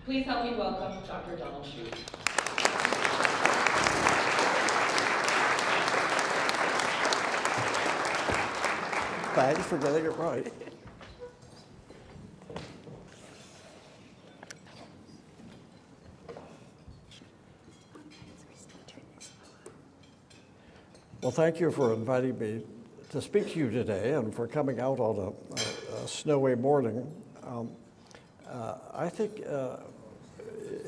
Please help me welcome Dr. Donald Shoup. Thanks for getting it right. Well, thank you for inviting me to speak to you today and for coming out on a snowy morning. I think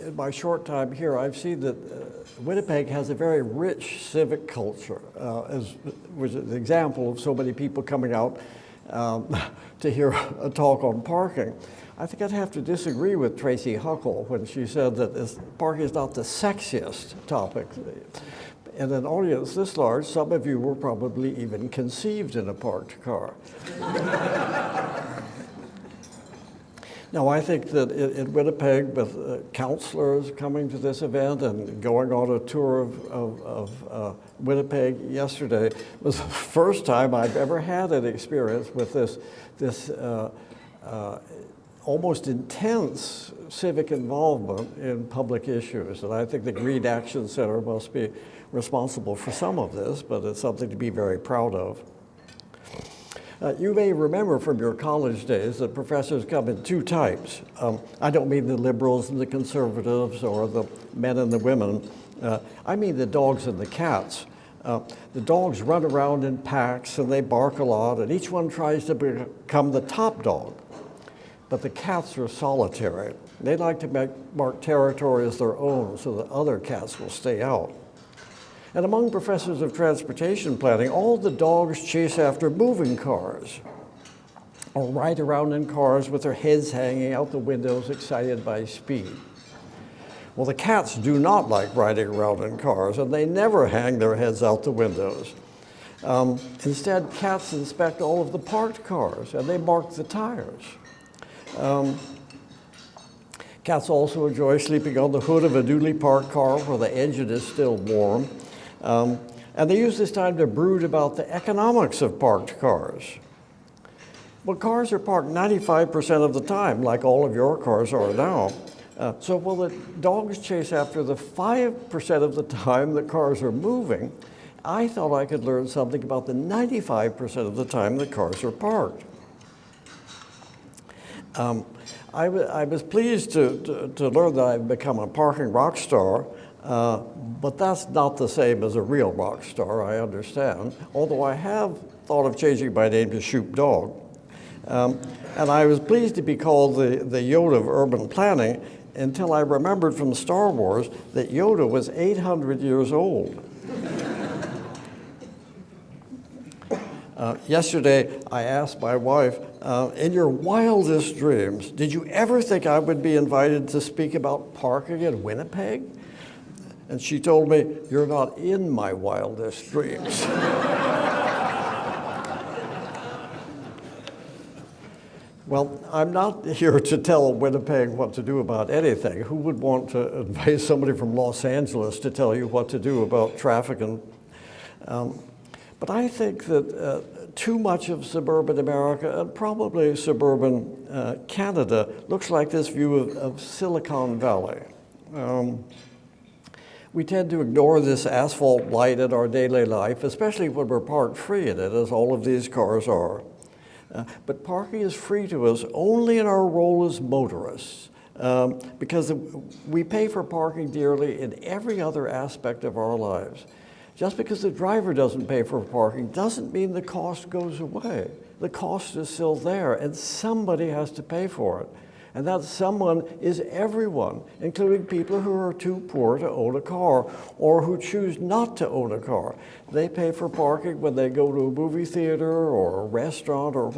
in my short time here, I've seen that Winnipeg has a very rich civic culture, which is an example of so many people coming out to hear a talk on parking. I think I'd have to disagree with Tracy Huckle when she said that parking is not the sexiest topic. In an audience this large, some of you were probably even conceived in a parked car. Now, I think that in Winnipeg, with councilors coming to this event and going on a tour of Winnipeg yesterday, was the first time I've ever had an experience with this almost intense civic involvement in public issues. And I think the Green Action Center must be responsible for some of this, but it's something to be very proud of. You may remember from your college days that professors come in two types. I don't mean the liberals and the conservatives or the men and the women. I mean the dogs and the cats. The dogs run around in packs and they bark a lot, and each one tries to become the top dog. But the cats are solitary. They like to mark territory as their own so that other cats will stay out. And among professors of transportation planning, all the dogs chase after moving cars or ride around in cars with their heads hanging out the windows, excited by speed. Well, the cats do not like riding around in cars, and they never hang their heads out the windows. Instead, cats inspect all of the parked cars, and they mark the tires. Cats also enjoy sleeping on the hood of a newly parked car where the engine is still warm. And they use this time to brood about the economics of parked cars. Well, cars are parked 95% of the time, like all of your cars are now. So while the dogs chase after the 5% of the time that cars are moving, I thought I could learn something about the 95% of the time that cars are parked. I was pleased to learn that I've become a parking rock star. But that's not the same as a real rock star, I understand, although I have thought of changing my name to Shoup Dog. And I was pleased to be called the Yoda of urban planning until I remembered from Star Wars that Yoda was 800 years old. Yesterday, I asked my wife, in your wildest dreams, did you ever think I would be invited to speak about parking in Winnipeg? And she told me, you're not in my wildest dreams. Well, I'm not here to tell Winnipeg what to do about anything. Who would want to invite somebody from Los Angeles to tell you what to do about traffic? But I think that too much of suburban America, and probably suburban Canada, looks like this view of Silicon Valley. We tend to ignore this asphalt light in our daily life, especially when we're parked free in it, as all of these cars are. But parking is free to us only in our role as motorists, because we pay for parking dearly in every other aspect of our lives. Just because the driver doesn't pay for parking doesn't mean the cost goes away. The cost is still there, and somebody has to pay for it. And that someone is everyone, including people who are too poor to own a car or who choose not to own a car. They pay for parking when they go to a movie theater or a restaurant or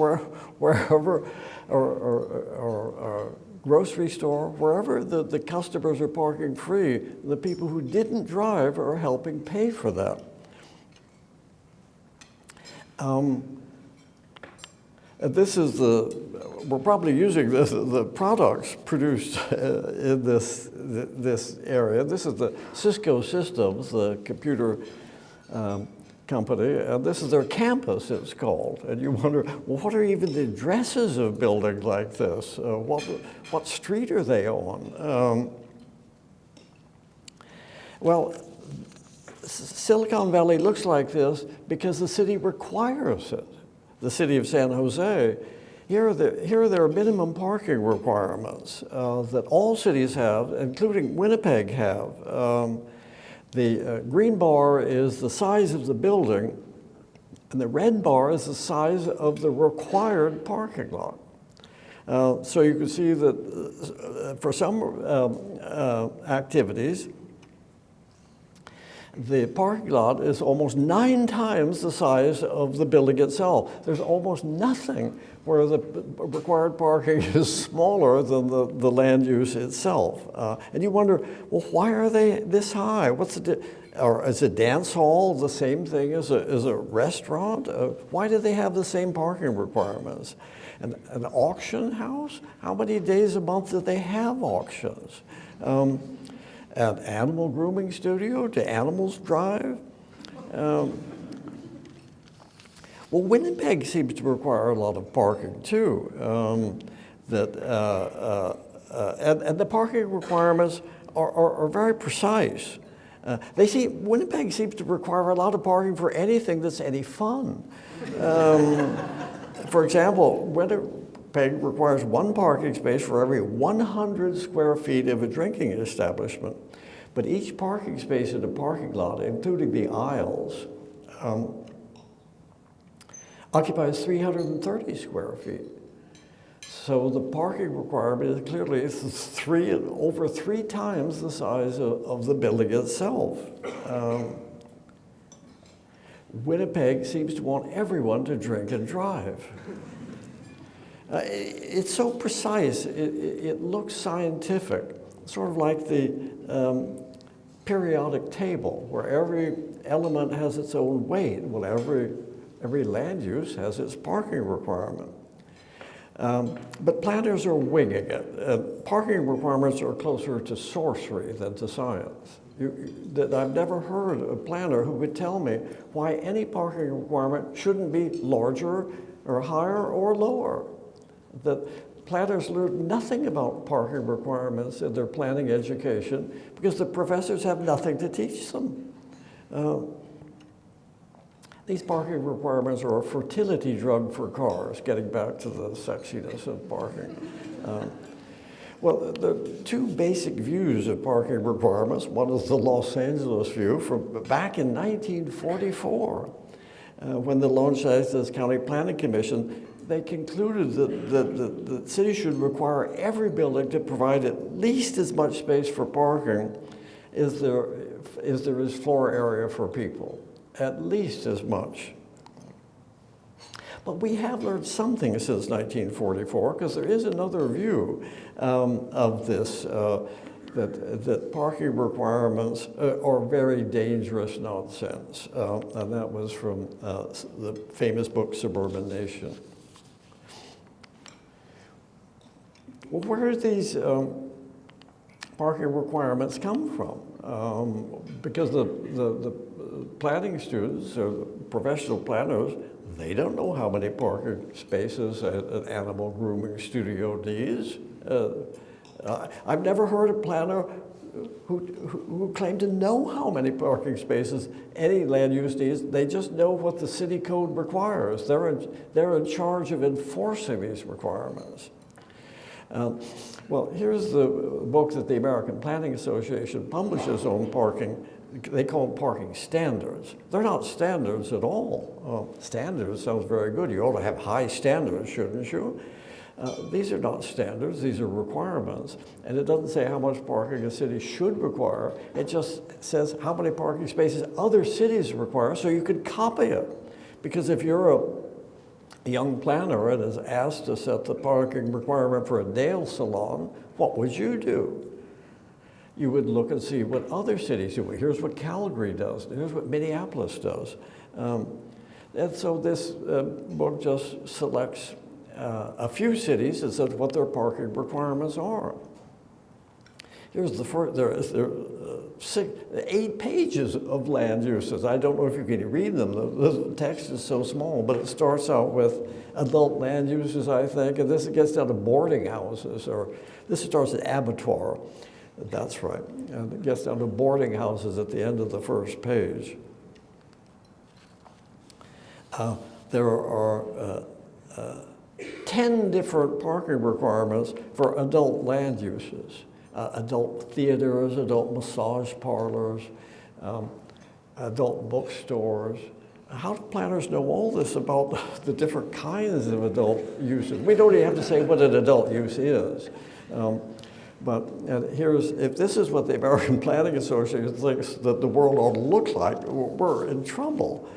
wherever, or grocery store, wherever the customers are parking free. The people who didn't drive are helping pay for that. This is we're probably using the products produced in this area. This is the Cisco Systems, the computer company, and this is their campus, it's called. And you wonder, well, what are even the addresses of buildings like this? What street are they on? Well, Silicon Valley looks like this because the city requires it. The city of San Jose, here are their minimum parking requirements that all cities have, including Winnipeg have. The green bar is the size of the building, and the red bar is the size of the required parking lot. So you can see that for some activities, the parking lot is almost 9 times the size of the building itself. There's almost nothing where the required parking is smaller than the land use itself. And you wonder, well, why are they this high? Or is a dance hall the same thing as a restaurant? Why do they have the same parking requirements? An auction house? How many days a month do they have auctions? An animal grooming studio? Do animals drive? Well, Winnipeg seems to require a lot of parking too. And the parking requirements are very precise. Winnipeg seems to require a lot of parking for anything that's any fun. For example, Winnipeg requires 1 parking space for every 100 square feet of a drinking establishment. But each parking space in a parking lot, including the aisles, occupies 330 square feet. So the parking requirement is clearly over 3 times the size of the building itself. Winnipeg seems to want everyone to drink and drive. It's so precise, it looks scientific, sort of like the periodic table, where every element has its own weight. Well, every land use has its parking requirement. But planners are winging it. Parking requirements are closer to sorcery than to science. I've never heard a planner who would tell me why any parking requirement shouldn't be larger or higher or lower. That planners learn nothing about parking requirements in their planning education because the professors have nothing to teach them. These parking requirements are a fertility drug for cars, getting back to the sexiness of parking. Well, the 2 basic views of parking requirements. One is the Los Angeles view from back in 1944, when the Los Angeles County Planning Commission, they concluded that the city should require every building to provide at least as much space for parking as there is floor area for people. At least as much. But we have learned something since 1944, because there is another view of this, that parking requirements are very dangerous nonsense. And that was from the famous book, Suburban Nation. Well, where do these parking requirements come from? Because the planning students or the professional planners, they don't know how many parking spaces an animal grooming studio needs. I've never heard a planner who claimed to know how many parking spaces any land use needs. They just know what the city code requires. They're in charge of enforcing these requirements. Well, here's the book that the American Planning Association publishes on parking. They call them parking standards. They're not standards at all. Standards sounds very good. You ought to have high standards, shouldn't you? These are not standards, these are requirements. And it doesn't say how much parking a city should require. It just says how many parking spaces other cities require so you could copy it. Because if you're a young planner and is asked to set the parking requirement for a nail salon, what would you do? You would look and see what other cities do. Here's what Calgary does. Here's what Minneapolis does. And so this book just selects a few cities and says what their parking requirements are. Here's the first, there are 8 pages of land uses. I don't know if you can read them. The text is so small, but it starts out with adult land uses, I think, and this gets down to boarding houses, or this starts at abattoir. That's right. And it gets down to boarding houses at the end of the first page. There are 10 different parking requirements for adult land uses. Adult theaters, adult massage parlors, adult bookstores. How do planners know all this about the different kinds of adult uses? We don't even have to say what an adult use is. But if this is what the American Planning Association thinks that the world ought to look like, we're in trouble.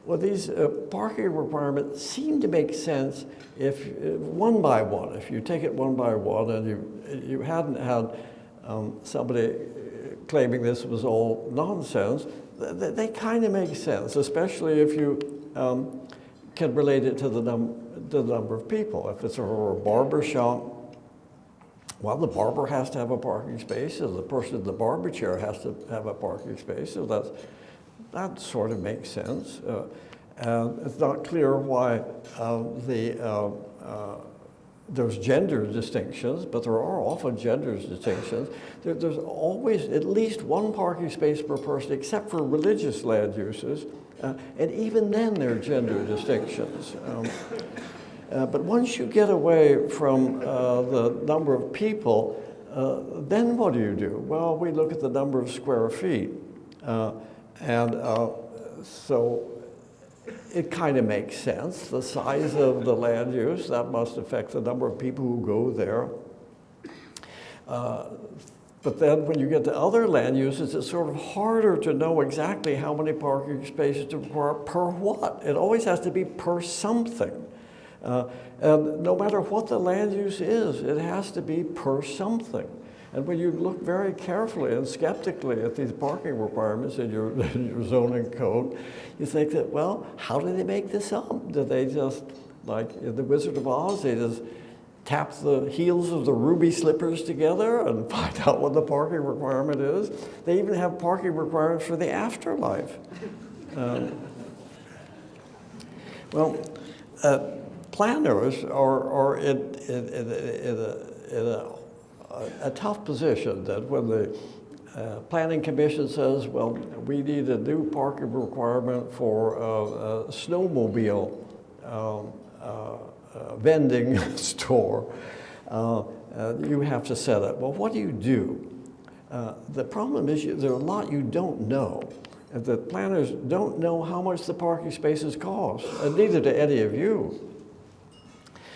Well, these parking requirements seem to make sense if one by one. If you take it one by one, and you hadn't had somebody claiming this was all nonsense, they kind of make sense, especially if you can relate it to the number of people. If it's a barber shop, well, the barber has to have a parking space, and the person in the barber chair has to have a parking space, so that sort of makes sense. And it's not clear why there's gender distinctions, but there are often gender distinctions. There's always at least one parking space per person, except for religious land uses, and even then there are gender distinctions. But once you get away from the number of people, then what do? Well, we look at the number of square feet. So it kind of makes sense. The size of the land use, that must affect the number of people who go there. But then when you get to other land uses, it's sort of harder to know exactly how many parking spaces to require per what. It always has to be per something. And no matter what the land use is, it has to be per something. And when you look very carefully and skeptically at these parking requirements in your zoning code, you think that, well, how did they make this up? Did they just, like in The Wizard of Oz, they just tap the heels of the ruby slippers together and find out what the parking requirement is? They even have parking requirements for the afterlife. Planners are in a tough position that when the Planning Commission says, well, we need a new parking requirement for a snowmobile vending store, you have to set it. Well, what do? The problem is there are a lot you don't know. And the planners don't know how much the parking spaces cost, and neither do any of you.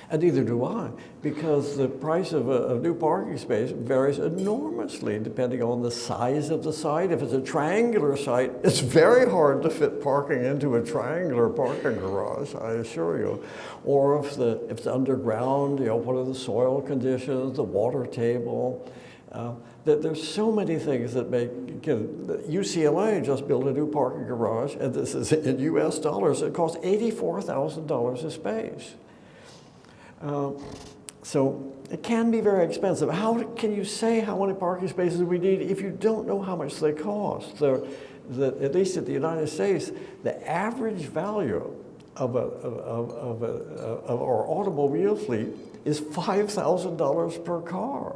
And neither do I, because the price of a new parking space varies enormously depending on the size of the site. If it's a triangular site, it's very hard to fit parking into a triangular parking garage, I assure you. Or if it's underground, what are the soil conditions, the water table. There's so many things that make, UCLA just built a new parking garage, and this is in US dollars, it costs $84,000 a space. So it can be very expensive. How can you say how many parking spaces we need if you don't know how much they cost? At least in the United States, the average value of our automobile fleet is $5,000 per car.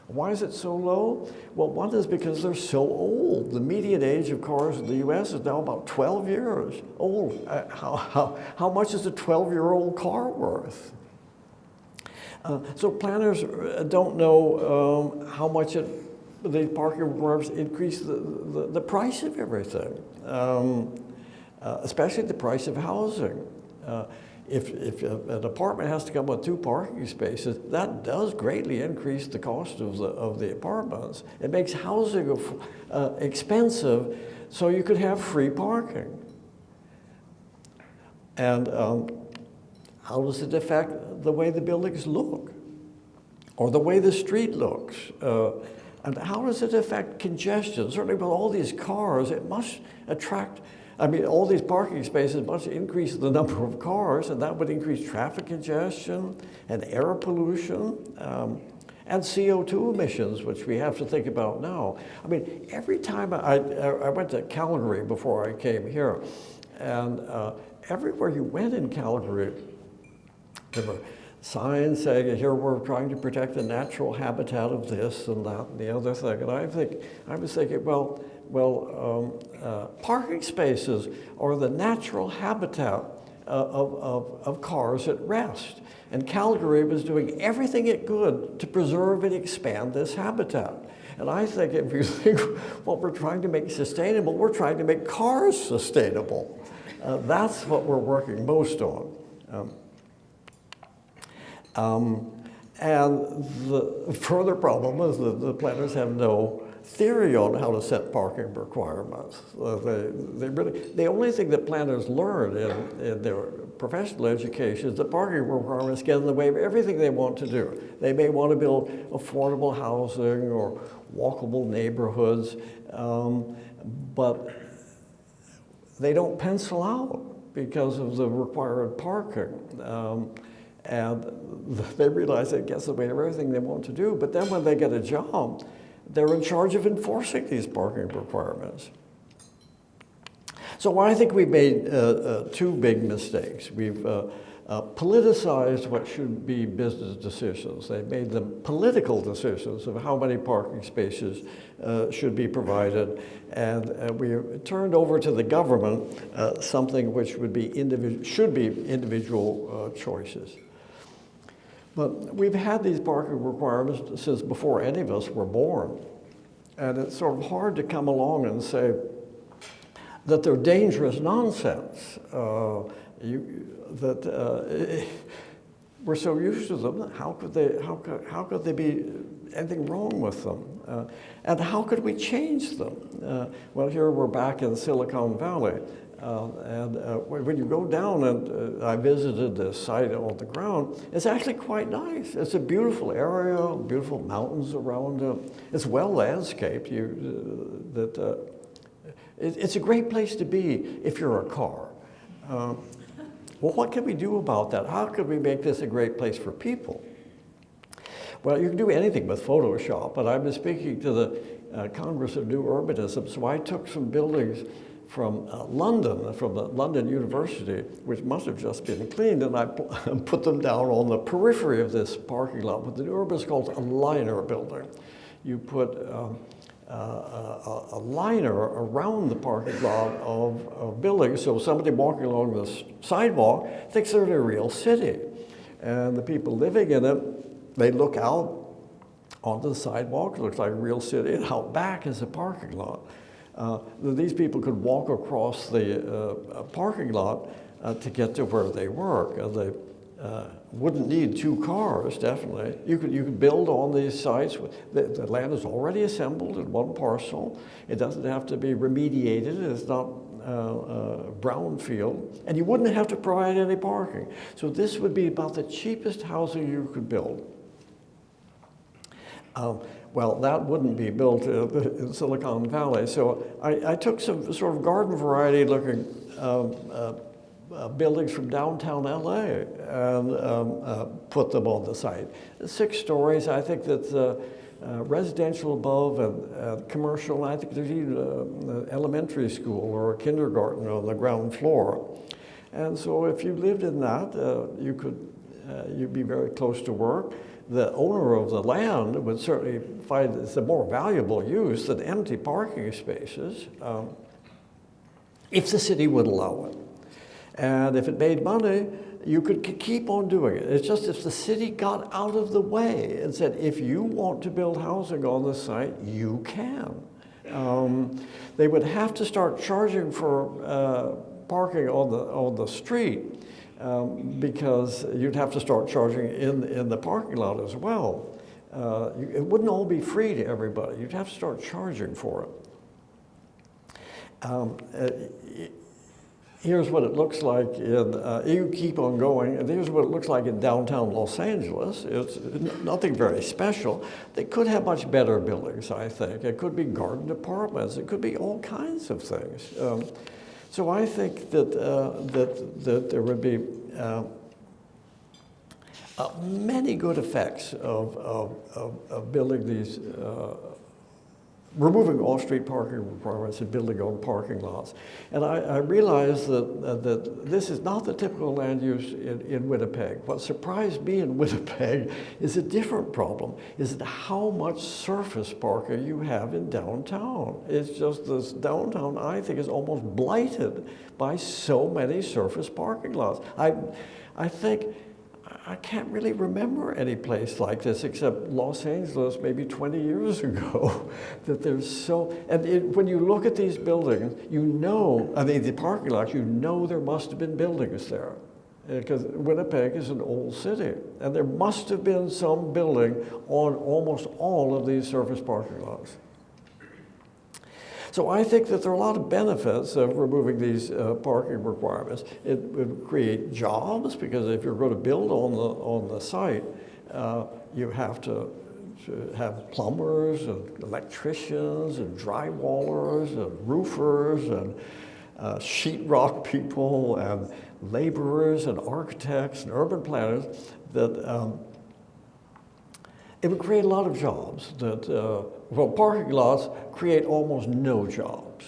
Why is it so low? Well, one is because they're so old. The median age of cars in the US is now about 12 years old. How much is a 12-year-old car worth? So planners don't know how much the parking requirements increase the price of everything, especially the price of housing. If an apartment has to come with 2 parking spaces, that does greatly increase the cost of the apartments. It makes housing expensive, so you could have free parking. And how does it affect the way the buildings look or the way the street looks? And how does it affect congestion? Certainly with all these cars, it must attract, all these parking spaces must increase the number of cars, and that would increase traffic congestion and air pollution. and CO2 emissions, which we have to think about now. I mean, every time I went to Calgary before I came here, and everywhere you went in Calgary, there were signs saying, here we're trying to protect the natural habitat of this and that and the other thing. And I was thinking, parking spaces are the natural habitat of cars at rest. And Calgary was doing everything it could to preserve and expand this habitat. And I think if you think what we're trying to make sustainable, we're trying to make cars sustainable. That's what we're working most on. And the further problem is that the planners have no theory on how to set parking requirements. The only thing that planners learn in their professional education is that parking requirements get in the way of everything they want to do. They may want to build affordable housing or walkable neighborhoods, but they don't pencil out because of the required parking. And they realize it gets in the way of everything they want to do, but then when they get a job, they're in charge of enforcing these parking requirements. So I think we've made two big mistakes. We've politicized what should be business decisions. They've made them political decisions of how many parking spaces should be provided, and we turned over to the government something which should be individual choices. But we've had these parking requirements since before any of us were born. And it's sort of hard to come along and say that they're dangerous nonsense, we're so used to them. How could they be anything wrong with them? And how could we change them? Well, here we're back in Silicon Valley. When you go down, and I visited this site on the ground, it's actually quite nice. It's a beautiful area, beautiful mountains around it. It's well landscaped. It's a great place to be if you're a car. Well, what can we do about that? How could we make this a great place for people? Well, you can do anything with Photoshop, but I've been speaking to the Congress of New Urbanism, so I took some buildings from London, from the London University, which must have just been cleaned, and I put them down on the periphery of this parking lot. What the New Urban is called a liner building. You put a liner around the parking lot of buildings, so somebody walking along the sidewalk thinks they're in a real city. And the people living in it, they look out onto the sidewalk, it looks like a real city, and out back is a parking lot. These people could walk across the parking lot to get to where they work. They wouldn't need two cars, definitely. You could build on these sites. The land is already assembled in one parcel. It doesn't have to be remediated. It's not brownfield. And you wouldn't have to provide any parking. So this would be about the cheapest housing you could build. Well, that wouldn't be built in Silicon Valley. So I took some sort of garden variety looking buildings from downtown LA and put them on the site. 6 stories. I think that's residential above and commercial. I think there's even an elementary school or a kindergarten on the ground floor. And so if you lived in that, you'd be very close to work. The owner of the land would certainly find it's a more valuable use than empty parking spaces if the city would allow it. And if it made money, you could keep on doing it. It's just if the city got out of the way and said, if you want to build housing on this site, you can. They would have to start charging for parking on the street. Because you'd have to start charging in the parking lot as well. It wouldn't all be free to everybody. You'd have to start charging for it. Here's what it looks like you keep on going, and here's what it looks like in downtown Los Angeles. It's nothing very special. They could have much better buildings, I think. It could be garden apartments. It could be all kinds of things. So I think that there would be many good effects of building these, removing off-street parking requirements and building on parking lots. And I realize that this is not the typical land use in Winnipeg. What surprised me in Winnipeg is a different problem, is that how much surface parking you have in downtown. It's just this downtown, I think, is almost blighted by so many surface parking lots. I think, I can't really remember any place like this except Los Angeles maybe 20 years ago, that there's so, and when you look at these buildings, you know, I mean the parking lots, you know there must have been buildings there. Because Winnipeg is an old city, and there must have been some building on almost all of these surface parking lots. So I think that there are a lot of benefits of removing these parking requirements. It would create jobs, because if you're going to build on the site, you have to have plumbers and electricians and drywallers and roofers and sheetrock people and laborers and architects and urban planners. That it would create a lot of jobs. Well, parking lots create almost no jobs.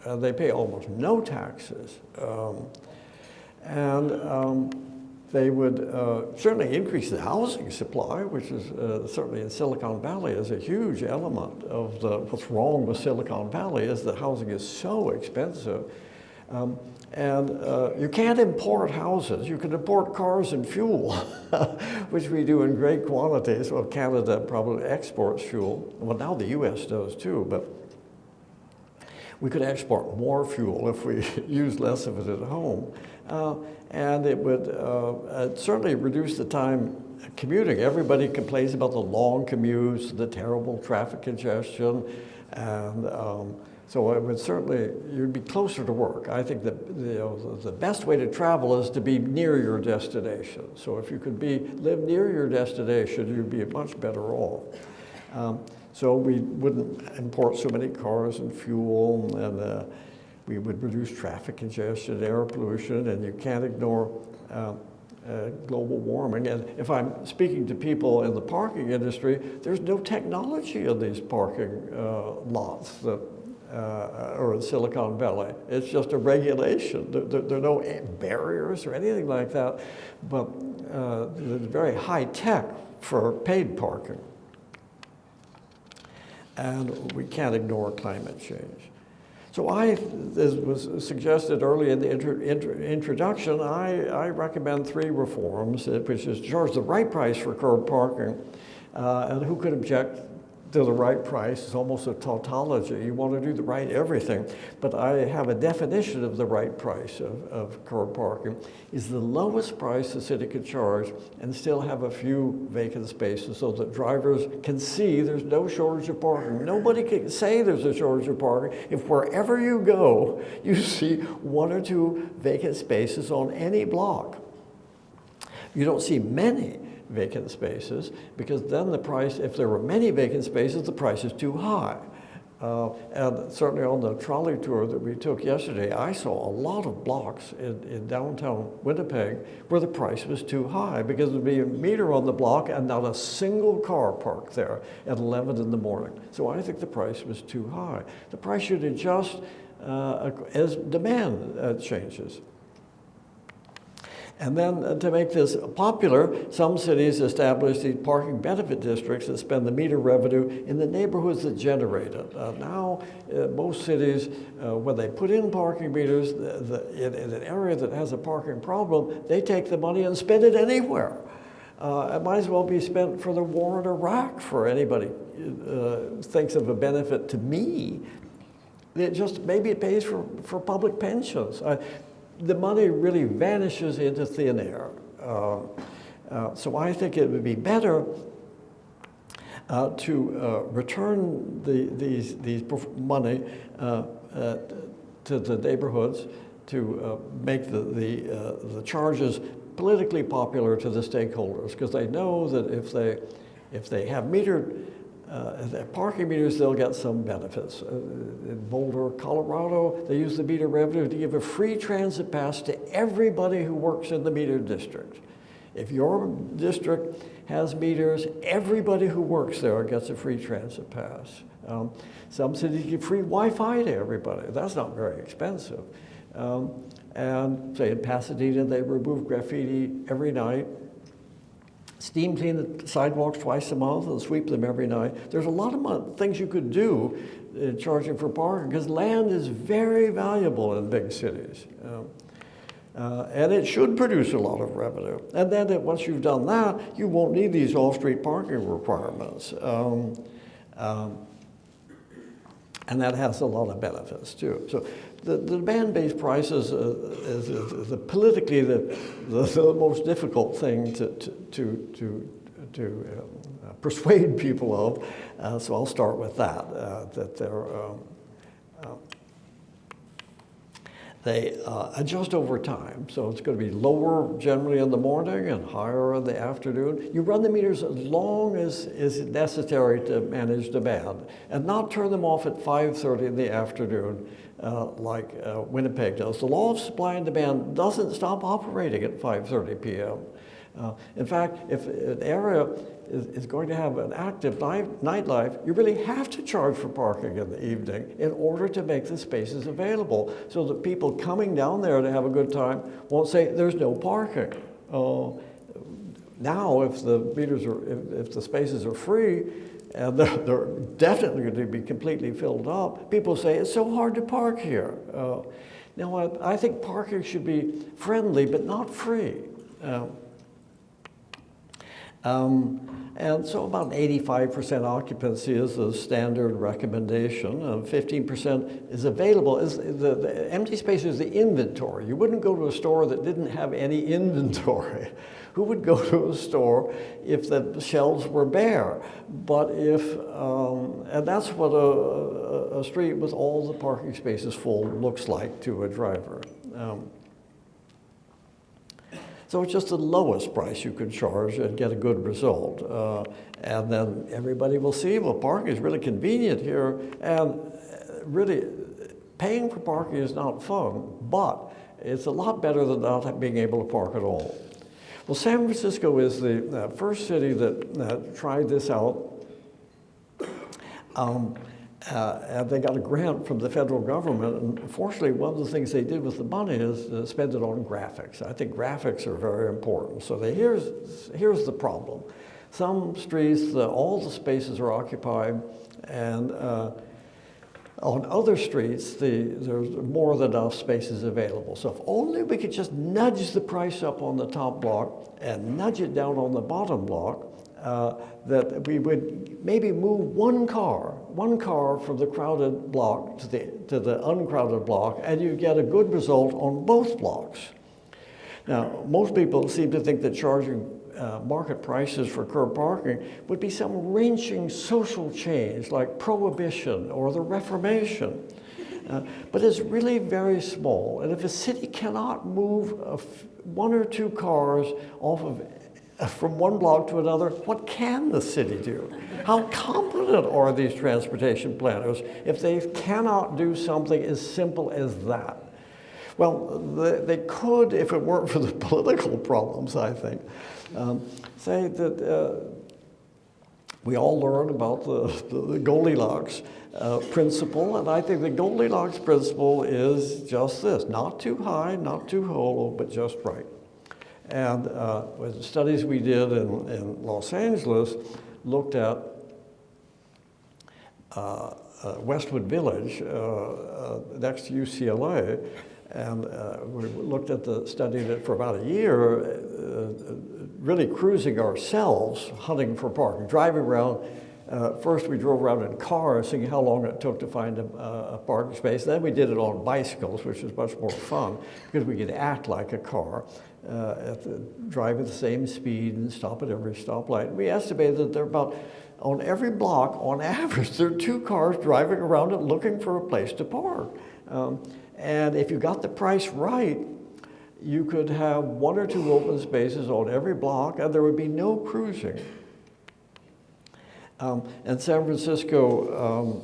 They pay almost no taxes. They would certainly increase the housing supply, which is certainly in Silicon Valley is a huge element of what's wrong with Silicon Valley, is that housing is so expensive. You can't import houses. You can import cars and fuel, which we do in great quantities. Well, Canada probably exports fuel. Well, now the US does too, but we could export more fuel if we use less of it at home. And it would certainly reduce the time commuting. Everybody complains about the long commutes, the terrible traffic congestion, and so it would certainly, you'd be closer to work. I think that the best way to travel is to be near your destination. So if you could live near your destination, you'd be much better off. So we wouldn't import so many cars and fuel, and we would reduce traffic congestion, air pollution, and you can't ignore global warming. And if I'm speaking to people in the parking industry, there's no technology in these parking lots that or in Silicon Valley. It's just a regulation. There are no barriers or anything like that, but it's very high tech for paid parking. And we can't ignore climate change. So as was suggested early in the introduction, I recommend 3 reforms, which is charge the right price for curb parking, and who could object to the right price? Is almost a tautology. You want to do the right everything. But I have a definition of the right price of curb parking is the lowest price the city could charge and still have a few vacant spaces so that drivers can see there's no shortage of parking. Nobody can say there's a shortage of parking if wherever you go, you see 1 or 2 vacant spaces on any block. You don't see many vacant spaces, because then the price, if there were many vacant spaces, the price is too high. And certainly on the trolley tour that we took yesterday, I saw a lot of blocks in downtown Winnipeg where the price was too high, because there'd be a meter on the block and not a single car parked there at 11 in the morning. So I think the price was too high. The price should adjust as demand changes. And then to make this popular, some cities establish these parking benefit districts that spend the meter revenue in the neighborhoods that generate it. Now, most cities, when they put in parking meters in an area that has a parking problem, they take the money and spend it anywhere. It might as well be spent for the war in Iraq for anybody thinks of a benefit to me. Maybe it pays for public pensions. The money really vanishes into thin air. So I think it would be better to return these money to the neighborhoods, to make the charges politically popular to the stakeholders, because they know that if they have metered parking meters, they'll get some benefits. In Boulder, Colorado, they use the meter revenue to give a free transit pass to everybody who works in the meter district. If your district has meters, everybody who works there gets a free transit pass. Some cities give free Wi-Fi to everybody. That's not very expensive. And say in Pasadena, they remove graffiti every night, steam clean the sidewalks twice a month, and sweep them every night. There's a lot of things you could do charging for parking, because land is very valuable in big cities. And it should produce a lot of revenue. And then once you've done that, you won't need these off-street parking requirements. And that has a lot of benefits too. So the demand-based prices is politically the most difficult thing to persuade people of. So I'll start with that. They adjust over time, so it's going to be lower generally in the morning and higher in the afternoon. You run the meters as long as is necessary to manage demand, and not turn them off at 5:30 in the afternoon like Winnipeg does. The law of supply and demand doesn't stop operating at 5:30 p.m. In fact, if an area is going to have an active nightlife, you really have to charge for parking in the evening in order to make the spaces available, so that people coming down there to have a good time won't say there's no parking. Now, if the spaces are free, and they're definitely going to be completely filled up, people say it's so hard to park here. Now, I think parking should be friendly, but not free. And so about 85% occupancy is the standard recommendation, and 15% is available. The empty space is the inventory. You wouldn't go to a store that didn't have any inventory. Who would go to a store if the shelves were bare? But and that's what a street with all the parking spaces full looks like to a driver. So it's just the lowest price you can charge and get a good result. And then everybody will see, well, parking is really convenient here, and really paying for parking is not fun, but it's a lot better than not being able to park at all. Well, San Francisco is the first city that tried this out. And they got a grant from the federal government, and fortunately, one of the things they did with the money is spend it on graphics. I think graphics are very important. So here's the problem. Some streets, all the spaces are occupied, and on other streets, there's more than enough spaces available. So if only we could just nudge the price up on the top block and nudge it down on the bottom block, that we would maybe move one car from the crowded block to the uncrowded block, and you get a good result on both blocks. Now, most people seem to think that charging market prices for curb parking would be some wrenching social change like prohibition or the Reformation. But it's really very small, and if a city cannot move one or two cars from one block to another, what can the city do? How competent are these transportation planners if they cannot do something as simple as that? Well, they could, if it weren't for the political problems, I think. Say that we all learn about the Goldilocks principle, and I think the Goldilocks principle is just this: not too high, not too low, but just right. And with the studies we did in Los Angeles, looked at Westwood Village next to UCLA, and we looked at the study that for about a year, really cruising ourselves, hunting for parking, driving around. First we drove around in cars, seeing how long it took to find a parking space. Then we did it on bicycles, which was much more fun because we could act like a car, drive at the same speed and stop at every stoplight. We estimated that there are about, on every block, on average, there are 2 cars driving around it looking for a place to park. And if you got the price right, you could have 1 or 2 open spaces on every block, and there would be no cruising. And San Francisco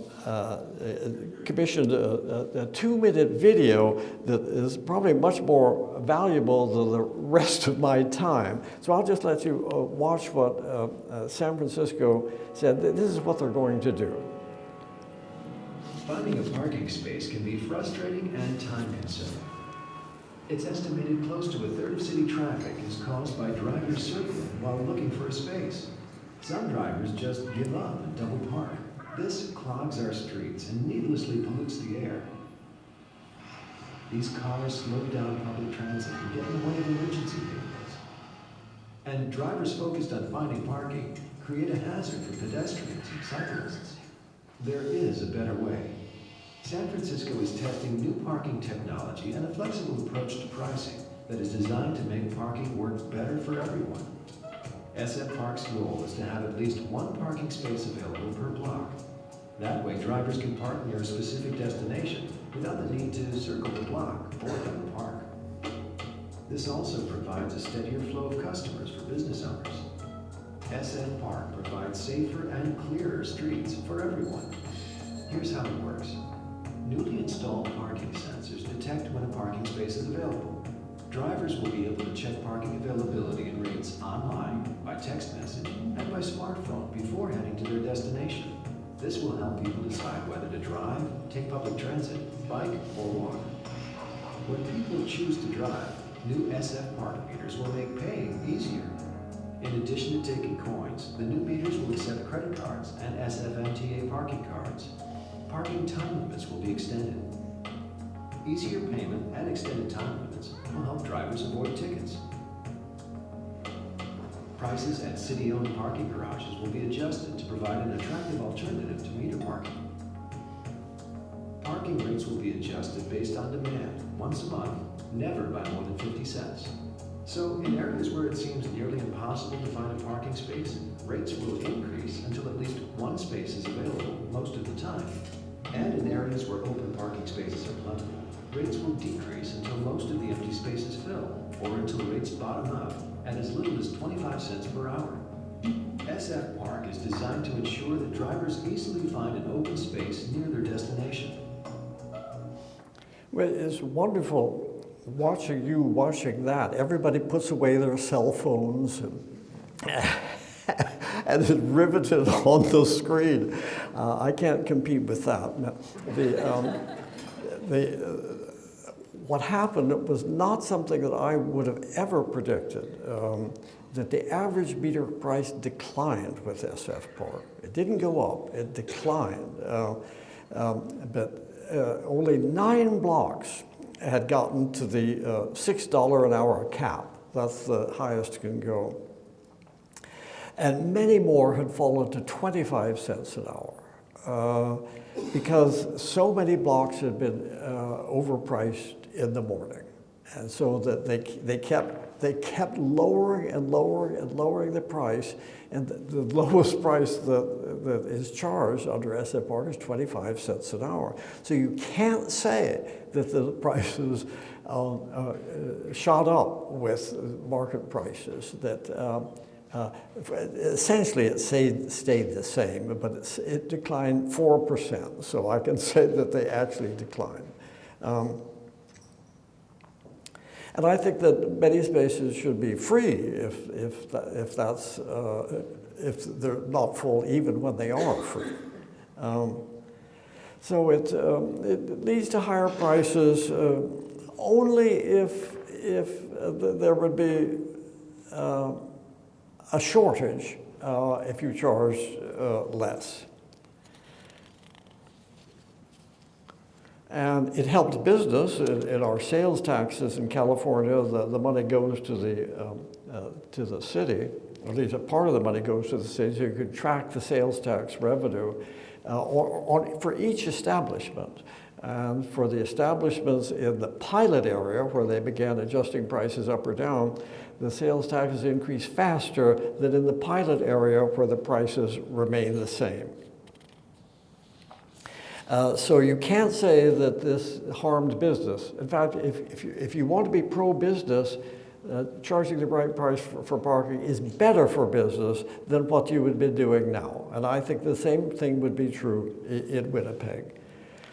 commissioned a 2-minute video that is probably much more valuable than the rest of my time. So I'll just let you watch what San Francisco said. This is what they're going to do. Finding a parking space can be frustrating and time-consuming. It's estimated close to a third of city traffic is caused by drivers circling while looking for a space. Some drivers just give up and double park. This clogs our streets and needlessly pollutes the air. These cars slow down public transit and get in the way of emergency vehicles. And drivers focused on finding parking create a hazard for pedestrians and cyclists. There is a better way. San Francisco is testing new parking technology and a flexible approach to pricing that is designed to make parking work better for everyone. SF Park's goal is to have at least one parking space available per block. That way, drivers can park near a specific destination without the need to circle the block or down the park. This also provides a steadier flow of customers for business owners. SF Park provides safer and clearer streets for everyone. Here's how it works. Newly installed parking sensors detect when a parking space is available. Drivers will be able to check parking availability and rates online, by text message, and by smartphone before heading to their destination. This will help people decide whether to drive, take public transit, bike, or walk. When people choose to drive, new SF Park meters will make paying easier. In addition to taking coins, the new meters will accept credit cards and SFMTA parking cards. Parking time limits will be extended. Easier payment and extended time limits will help drivers avoid tickets. Prices at city-owned parking garages will be adjusted to provide an attractive alternative to meter parking. Parking rates will be adjusted based on demand, once a month, never by more than 50 cents. So in areas where it seems nearly impossible to find a parking space, rates will increase until at least one space is available most of the time. And in areas where open parking spaces are plentiful, rates will decrease until most of the empty spaces fill, or until rates bottom out at as little as 25 cents per hour. SF Park is designed to ensure that drivers easily find an open space near their destination. Well, it's wonderful watching that. Everybody puts away their cell phones and is riveted on the screen. I can't compete with that. What happened was not something that I would have ever predicted, that the average meter price declined with SF Park. It didn't go up, it declined. But only 9 blocks had gotten to the $6 an hour cap. That's the highest it can go. And many more had fallen to 25 cents an hour because so many blocks had been overpriced in the morning. And so that they kept lowering and lowering and lowering the price, and the lowest price that is charged under SF Park is 25 cents an hour. So you can't say that the prices shot up with market prices. That essentially it stayed the same, but it declined 4%. So I can say that they actually declined. And I think that many spaces should be free if they're not full, even when they are free. So it leads to higher prices only if there would be a shortage if you charge less. And it helped business. In our sales taxes in California, the money goes to the city, or at least a part of the money goes to the city, so you could track the sales tax revenue for each establishment. And for the establishments in the pilot area, where they began adjusting prices up or down, the sales taxes increased faster than in the pilot area where the prices remain the same. So you can't say that this harmed business. In fact, if you want to be pro-business, charging the right price for parking is better for business than what you would be doing now. And I think the same thing would be true in Winnipeg.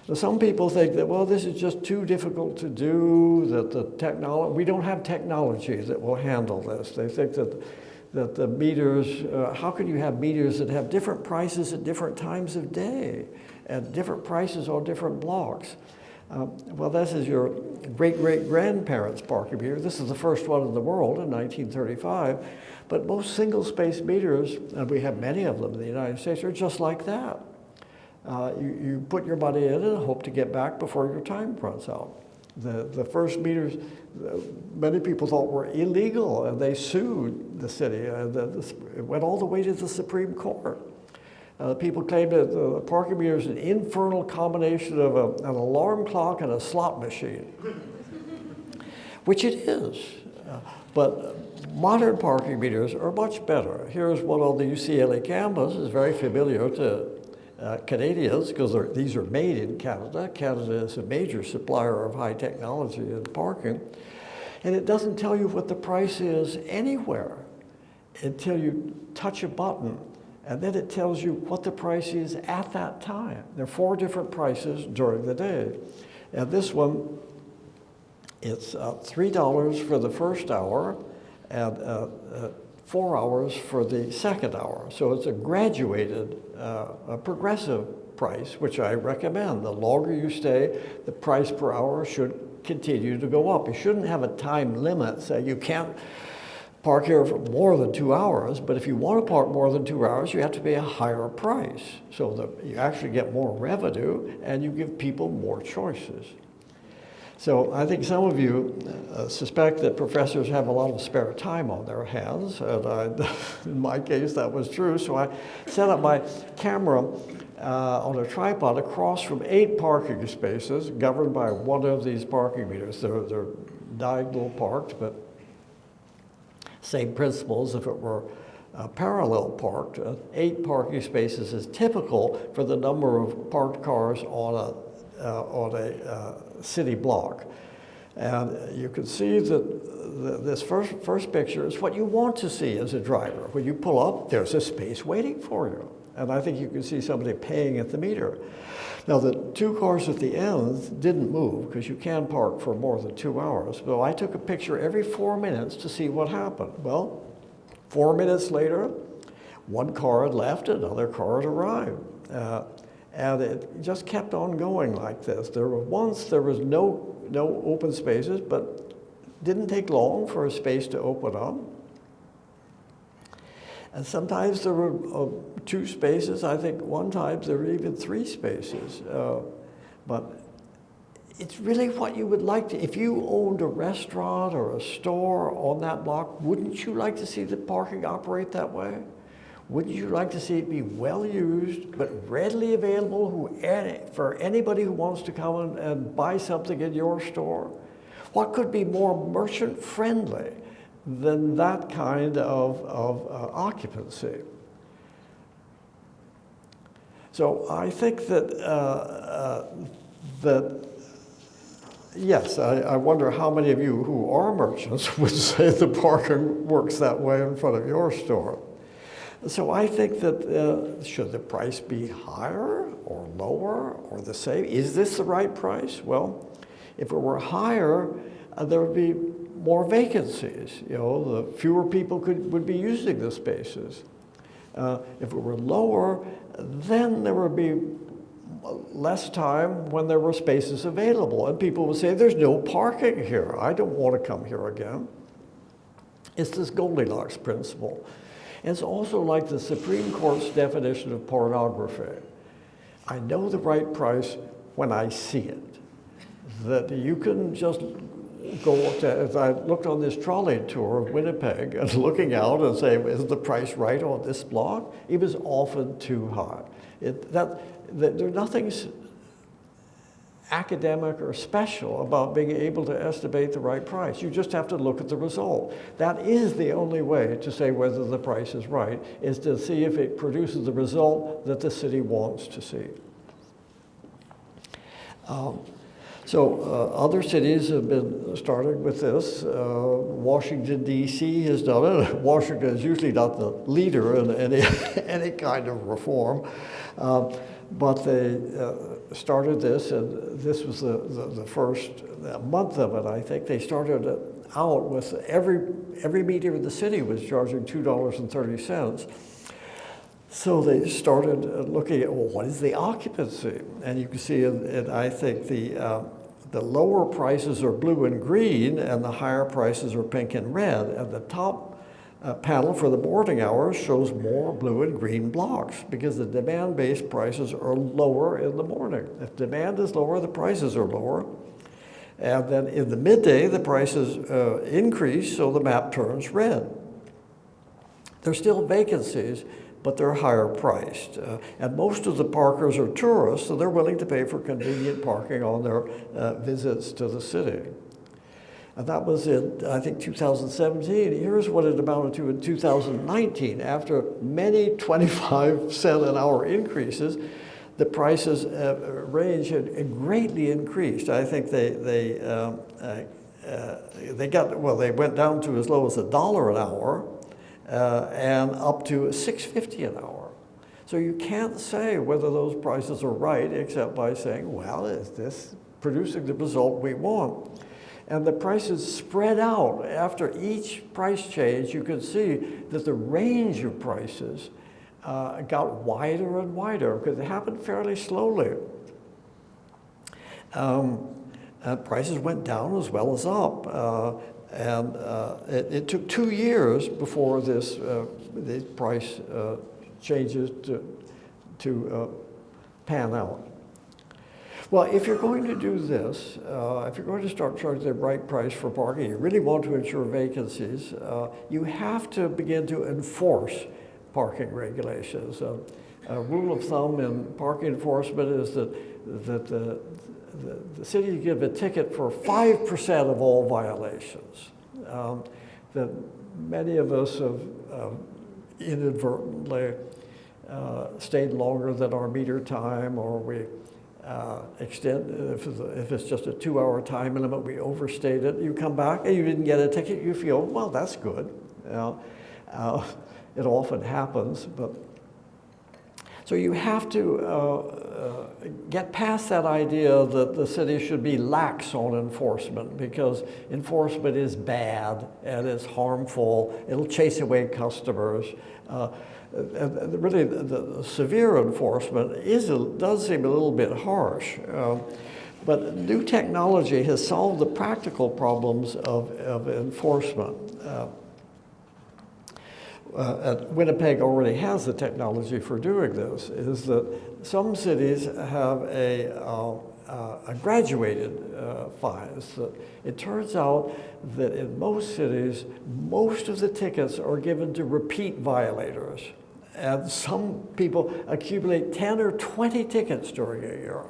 Now, some people think that, well, this is just too difficult to do, that we don't have technology that will handle this. They think that the meters, how can you have meters that have different prices at different times of day and different prices on different blocks? Well, this is your great-great-grandparents' parking meter. This is the first one in the world in 1935. But most single-space meters, and we have many of them in the United States, are just like that. You put your money in and hope to get back before your time runs out. The first meters, many people thought were illegal, and they sued the city. It went all the way to the Supreme Court. People claimed that the parking meter is an infernal combination of an alarm clock and a slot machine, which it is. But modern parking meters are much better. Here's one on the UCLA campus. It's very familiar to Canadians because these are made in Canada. Canada is a major supplier of high technology in parking. And it doesn't tell you what the price is anywhere until you touch a button. And then it tells you what the price is at that time. There are 4 different prices during the day. And this one, it's $3 for the first hour and 4 hours for the second hour. So it's a graduated, a progressive price, which I recommend. The longer you stay, the price per hour should continue to go up. You shouldn't have a time limit, say you can't park here for more than 2 hours, but if you want to park more than 2 hours, you have to pay a higher price so that you actually get more revenue and you give people more choices. So I think some of you suspect that professors have a lot of spare time on their hands, and in my case that was true, so I set up my camera on a tripod across from 8 parking spaces governed by one of these parking meters. They're diagonal parked, but same principles if it were parallel parked. 8 parking spaces is typical for the number of parked cars on a city block. And you can see that this first picture is what you want to see as a driver. When you pull up, there's a space waiting for you. And I think you can see somebody paying at the meter. Now, the 2 cars at the end didn't move because you can park for more than 2 hours. So I took a picture every 4 minutes to see what happened. Well, 4 minutes later, 1 car had left, another car had arrived. And it just kept on going like this. There was no open spaces, but didn't take long for a space to open up. And sometimes there were 2 spaces. I think one time there were even 3 spaces. But it's really what you would like to. If you owned a restaurant or a store on that block, wouldn't you like to see the parking operate that way? Wouldn't you like to see it be well used, but readily available for anybody who wants to come and buy something in your store? What could be more merchant friendly than that kind of occupancy? So I think that, yes, I wonder how many of you who are merchants would say the parking works that way in front of your store. So I think that should the price be higher or lower or the same? Is this the right price? Well, if it were higher, there would be more vacancies. You know, the fewer people would be using the spaces. If it were lower, then there would be less time when there were spaces available. And people would say, there's no parking here. I don't want to come here again. It's this Goldilocks principle. It's also like the Supreme Court's definition of pornography. I know the right price when I see it. That you can just go to, as I looked on this trolley tour of Winnipeg and looking out and saying, is the price right on this block? It was often too high. There's nothing academic or special about being able to estimate the right price. You just have to look at the result. That is the only way to say whether the price is right, is to see if it produces the result that the city wants to see. So other cities have been starting with this. Washington, D.C. has done it. Washington is usually not the leader in any kind of reform. But they started this, and this was the first month of it, I think. They started out with every meter in the city was charging $2.30. So they started looking at, well, what is the occupancy? And you can see, and I think the lower prices are blue and green, and the higher prices are pink and red. And the top panel for the boarding hours shows more blue and green blocks because the demand-based prices are lower in the morning. If demand is lower, the prices are lower. And then in the midday, the prices increase, so the map turns red. There's still vacancies, but they're higher priced. And most of the parkers are tourists, so they're willing to pay for convenient parking on their visits to the city. And that was in, I think, 2017. Here's what it amounted to in 2019. After many 25-cent an hour increases, the prices range had greatly increased. I think they went down to as low as $1 an hour and up to $6.50 an hour. So you can't say whether those prices are right except by saying, well, is this producing the result we want? And the prices spread out. After each price change, you could see that the range of prices got wider and wider because it happened fairly slowly. Prices went down as well as up. It took 2 years before these price changes to pan out. Well, if you're going to do this, if you're going to start charging the right price for parking, you really want to ensure vacancies, you have to begin to enforce parking regulations. A rule of thumb in parking enforcement is that the city give a ticket for 5% of all violations. That many of us have inadvertently stayed longer than our meter time, or we extend, if it's just a 2-hour time limit, we overstayed it. You come back and you didn't get a ticket, you feel, well, that's good. It often happens, but so you have to get past that idea that the city should be lax on enforcement, because enforcement is bad and it's harmful. It'll chase away customers. And really, the severe enforcement does seem a little bit harsh. But new technology has solved the practical problems of enforcement. Winnipeg already has the technology for doing this, is that some cities have a graduated fines. It turns out that in most cities, most of the tickets are given to repeat violators. And some people accumulate 10 or 20 tickets during a year.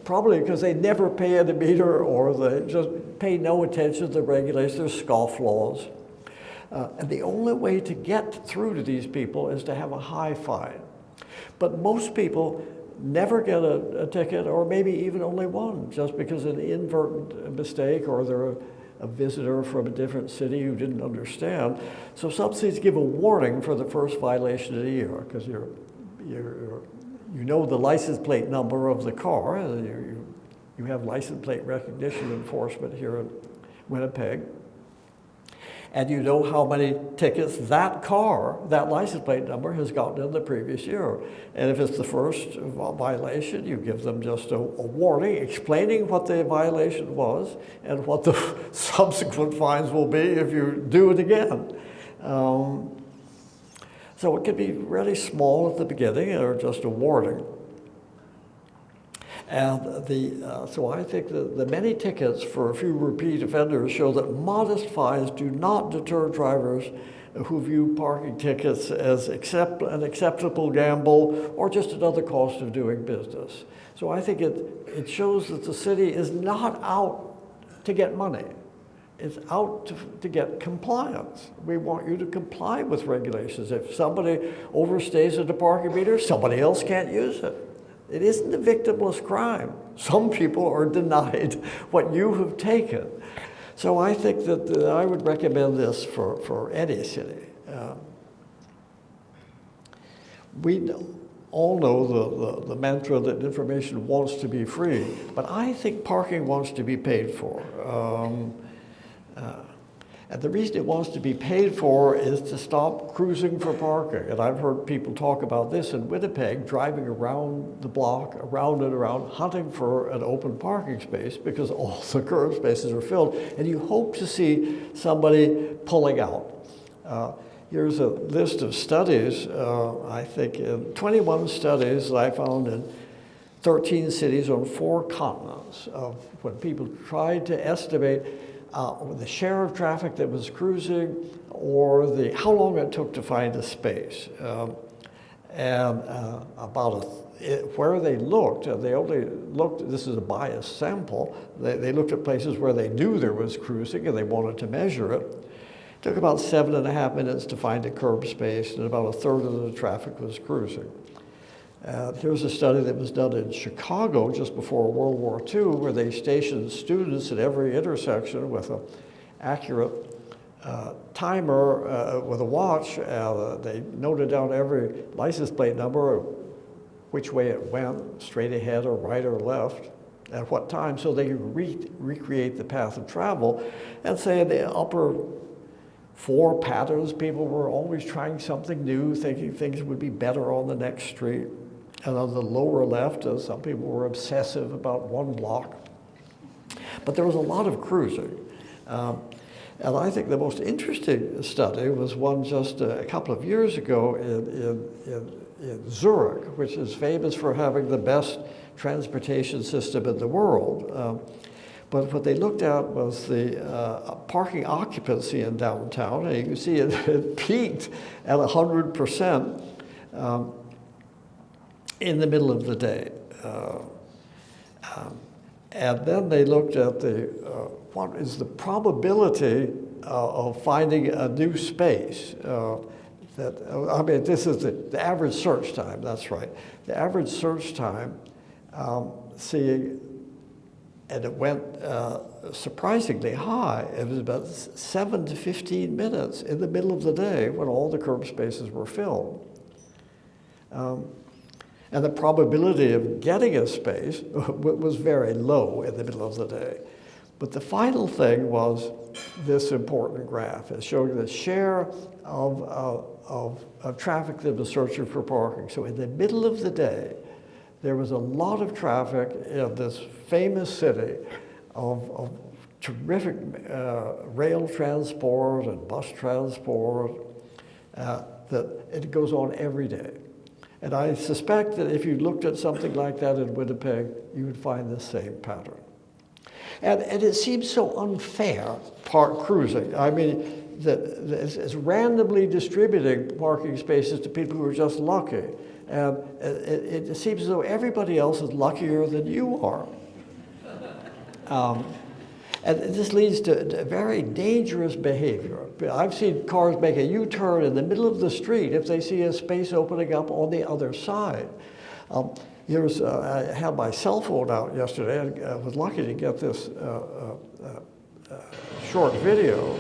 Probably because they never pay a meter, or they just pay no attention to the regulations, they're scofflaws. And the only way to get through to these people is to have a high fine. But most people never get a ticket, or maybe even only one, just because an inadvertent mistake, or they're a visitor from a different city who didn't understand. So some cities give a warning for the first violation of the year, because you know the license plate number of the car. You have license plate recognition enforcement here in Winnipeg. And you know how many tickets that car, that license plate number, has gotten in the previous year. And if it's the first violation, you give them just a warning explaining what the violation was and what the subsequent fines will be if you do it again. So it can be really small at the beginning, or just a warning. And so I think that the many tickets for a few repeat offenders show that modest fines do not deter drivers who view parking tickets as an acceptable gamble, or just another cost of doing business. So I think it shows that the city is not out to get money. It's out to get compliance. We want you to comply with regulations. If somebody overstays at the parking meter, somebody else can't use it. It isn't a victimless crime. Some people are denied what you have taken. So I think that I would recommend this for any city. We all know the mantra that information wants to be free, but I think parking wants to be paid for. And the reason it wants to be paid for is to stop cruising for parking. And I've heard people talk about this in Winnipeg, driving around the block, around and around, hunting for an open parking space because all the curb spaces are filled, and you hope to see somebody pulling out. Here's a list of studies, I think, 21 studies that I found in 13 cities on 4 continents of when people tried to estimate the share of traffic that was cruising or how long it took to find a space. Where they looked, they only looked, this is a biased sample, they looked at places where they knew there was cruising and they wanted to measure it. It took about 7.5 minutes to find a curb space, and about 1/3 of the traffic was cruising. Here's a study that was done in Chicago just before World War II, where they stationed students at every intersection with an accurate timer with a watch. They noted down every license plate number, which way it went, straight ahead or right or left, at what time, so they could recreate the path of travel. And say in the upper 4 patterns, people were always trying something new, thinking things would be better on the next street. And on the lower left, some people were obsessive about 1 block. But there was a lot of cruising. And I think the most interesting study was one just a couple of years ago in Zurich, which is famous for having the best transportation system in the world. But what they looked at was the parking occupancy in downtown, and you can see it peaked at 100% in the middle of the day. And then they looked at what is the probability of finding a new space. This is the average search time, that's right. The average search time, and it went surprisingly high. It was about 7 to 15 minutes in the middle of the day when all the curb spaces were filled. And the probability of getting a space was very low in the middle of the day. But the final thing was this important graph. It's showing the share of traffic that was searching for parking. So in the middle of the day, there was a lot of traffic in this famous city of terrific rail transport and bus transport that it goes on every day. And I suspect that if you looked at something like that in Winnipeg, you would find the same pattern. And it seems so unfair, park cruising. I mean, that it's randomly distributing parking spaces to people who are just lucky. And it seems as though everybody else is luckier than you are. And this leads to very dangerous behavior. I've seen cars make a U-turn in the middle of the street if they see a space opening up on the other side. I had my cell phone out yesterday, and I was lucky to get this short video.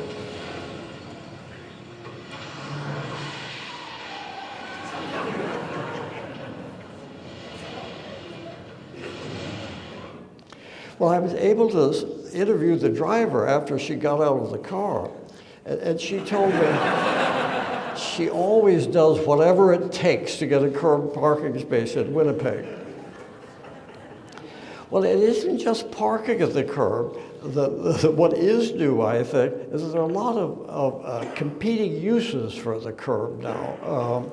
Well, I was able to interview the driver after she got out of the car, and she told me she always does whatever it takes to get a curb parking space in Winnipeg. Well, it isn't just parking at the curb. What is new, I think, is that there are a lot of competing uses for the curb now.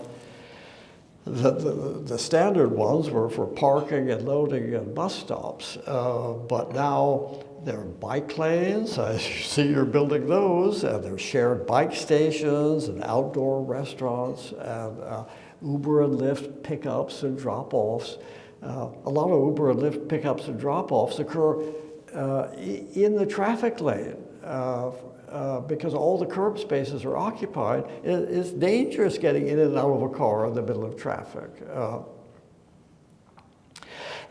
The standard ones were for parking and loading and bus stops, but now there are bike lanes. I see you're building those, and there are shared bike stations and outdoor restaurants and Uber and Lyft pickups and drop-offs. A lot of Uber and Lyft pickups and drop-offs occur in the traffic lane because all the curb spaces are occupied. It's dangerous getting in and out of a car in the middle of traffic.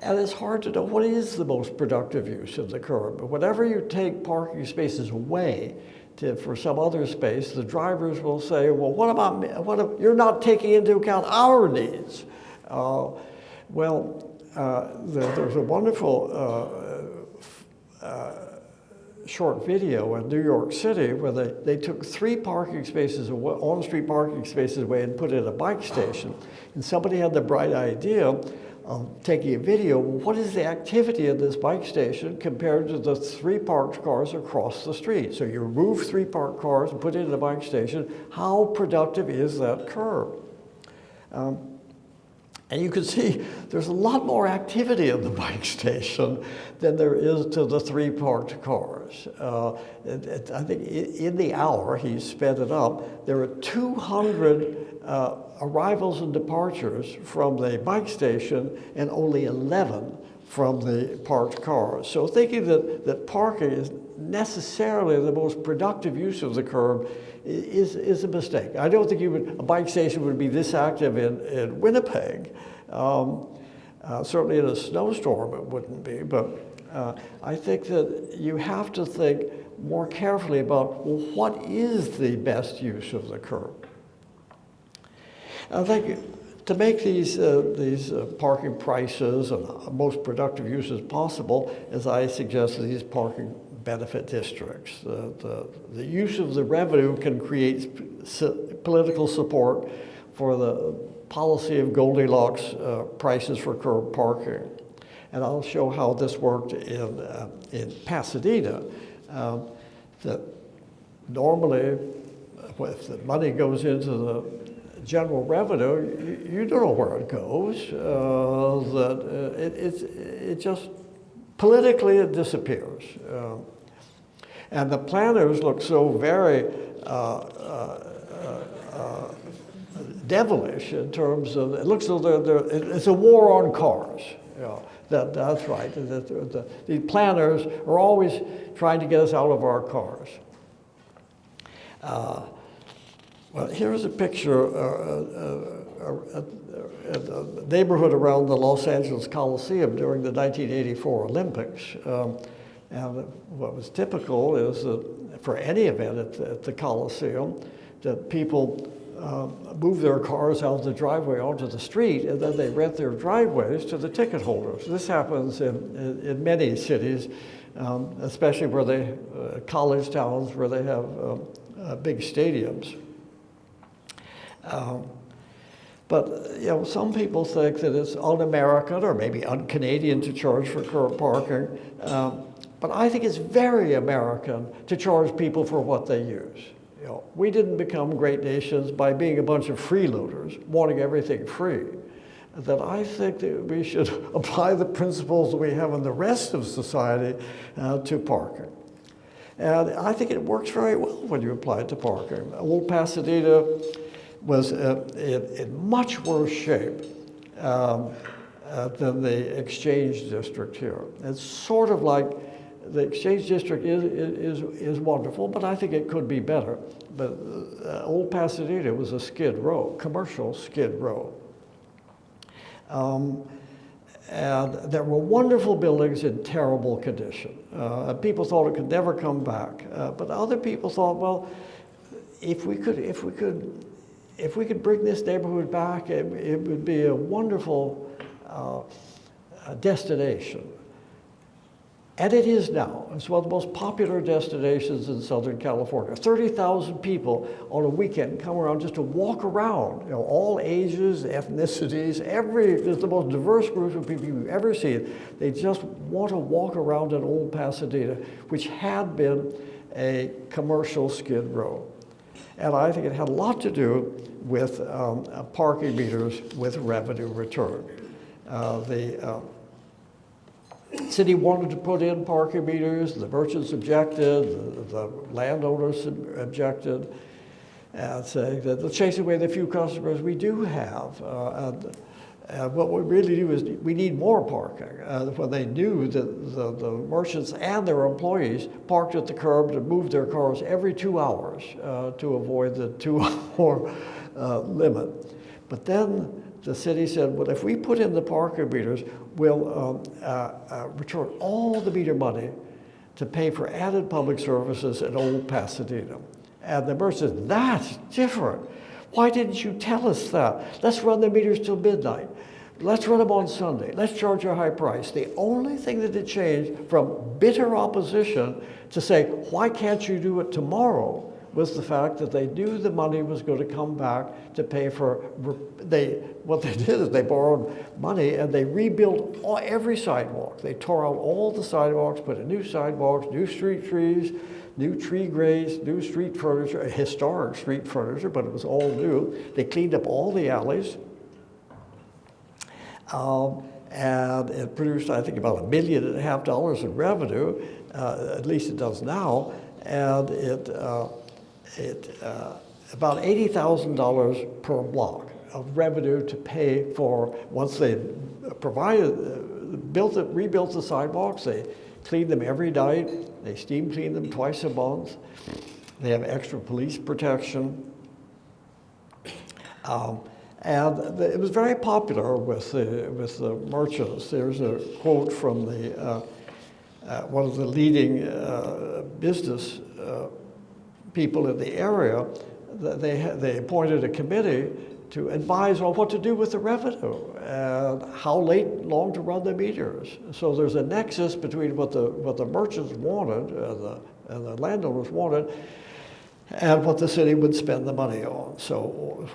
And it's hard to know what is the most productive use of the curb. But whenever you take parking spaces away for some other space, the drivers will say, well, what about me? You're not taking into account our needs. There's a wonderful short video in New York City where they took 3 parking spaces away, on-street parking spaces away, and put in a bike station. And somebody had the bright idea of taking a video. Well, what is the activity of this bike station compared to the 3 parked cars across the street? So you remove 3 parked cars and put it in a bike station. How productive is that curb? And you can see there's a lot more activity in the bike station than there is to the 3 parked cars. I think in the hour he sped it up, there were 200 arrivals and departures from the bike station and only 11 from the parked cars. So thinking that parking is necessarily the most productive use of the curb is a mistake. I don't think a bike station would be this active in Winnipeg. Certainly in a snowstorm it wouldn't be, but I think that you have to think more carefully about, well, what is the best use of the curb? I think to make these parking prices and most productive uses possible, as I suggest, these parking benefit districts. The use of the revenue can create political support for the policy of Goldilocks prices for curb parking. And I'll show how this worked in Pasadena. That normally, if the money goes into the general revenue, you don't know where it goes. It just, politically it disappears. And the planners look so very devilish in terms of, it looks as though it's a war on cars. That's right. The planners are always trying to get us out of our cars. Well, here's a picture of a neighborhood around the Los Angeles Coliseum during the 1984 Olympics. And what was typical is that for any event at the Coliseum, that people move their cars out of the driveway onto the street, and then they rent their driveways to the ticket holders. This happens in many cities, especially where college towns where they have big stadiums. But some people think that it's un-American or maybe un-Canadian to charge for curb parking. But I think it's very American to charge people for what they use. We didn't become great nations by being a bunch of freeloaders, wanting everything free. That I think that we should apply the principles that we have in the rest of society to parking. And I think it works very well when you apply it to parking. Old Pasadena was in much worse shape than the Exchange District here. It's sort of like the Exchange District is wonderful, but I think it could be better. But Old Pasadena was a skid row, commercial skid row. And there were wonderful buildings in terrible condition. People thought it could never come back. But other people thought, well, if we could bring this neighborhood back, it would be a wonderful destination. And it is now. It's one of the most popular destinations in Southern California. 30,000 people on a weekend come around just to walk around. All ages, ethnicities, it's the most diverse group of people you've ever seen. They just want to walk around in Old Pasadena, which had been a commercial skid row. And I think it had a lot to do with parking meters with revenue return. The city wanted to put in parking meters, the merchants objected, the landowners objected, and saying that let's chase away the few customers we do have. And what we really do is we need more parking. When they knew that the merchants and their employees parked at the curb to move their cars every 2 hours to avoid the 2-hour limit. But then the city said, well, if we put in the parking meters, we'll return all the meter money to pay for added public services in Old Pasadena. And the mayor said, that's different. Why didn't you tell us that? Let's run the meters till midnight. Let's run them on Sunday. Let's charge a high price. The only thing that had changed from bitter opposition to say, why can't you do it tomorrow, was the fact that they knew the money was going to come back to pay for, what they did is they borrowed money and they rebuilt every sidewalk. They tore out all the sidewalks, put in new sidewalks, new street trees, new tree grays, new street furniture, historic street furniture, but it was all new. They cleaned up all the alleys. And it produced, I think, about $1.5 million in revenue, at least it does now, and about $80,000 per block of revenue to pay for, once they rebuilt the sidewalks, they cleaned them every night, they steam cleaned them twice a month, they have extra police protection. And it was very popular with the merchants. There's a quote from one of the leading business people in the area. That they appointed a committee to advise on what to do with the revenue and how long to run the meters. So there's a nexus between what the merchants wanted and the landowners wanted and what the city would spend the money on. So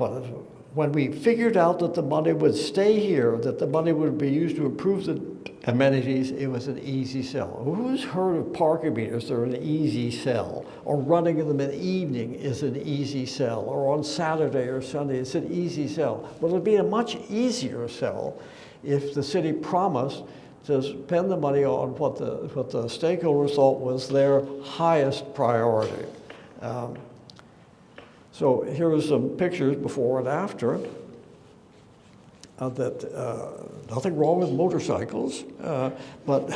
when we figured out that the money would stay here, that the money would be used to improve the amenities, it was an easy sell. Who's heard of parking meters? They're an easy sell. Or running them in the evening is an easy sell. Or on Saturday or Sunday, it's an easy sell. Well, it'd be a much easier sell if the city promised to spend the money on what the stakeholders thought was their highest priority. So here are some pictures before and after. Nothing wrong with motorcycles, but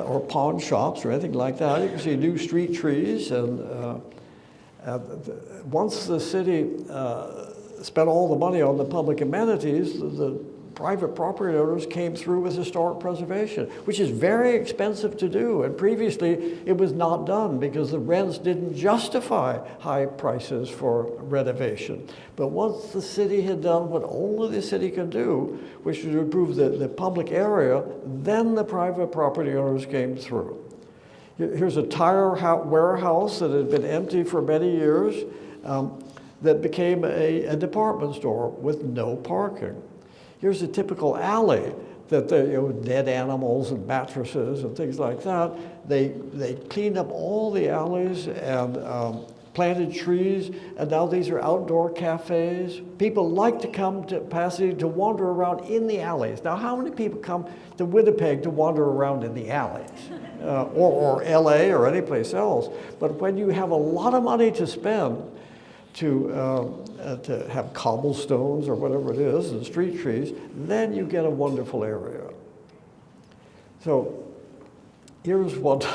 or pawn shops or anything like that. You can see new street trees, and once the city spent all the money on the public amenities, the private property owners came through with historic preservation, which is very expensive to do. And previously, it was not done because the rents didn't justify high prices for renovation. But once the city had done what only the city can do, which was to improve the public area, then the private property owners came through. Here's a tire warehouse that had been empty for many years that became a department store with no parking. Here's a typical alley that dead animals and mattresses and things like that. They cleaned up all the alleys and planted trees, and now these are outdoor cafes. People like to come to Pasadena to wander around in the alleys. Now, how many people come to Winnipeg to wander around in the alleys? Or LA or any place else. But when you have a lot of money to spend to have cobblestones or whatever it is and street trees, then you get a wonderful area. So here's what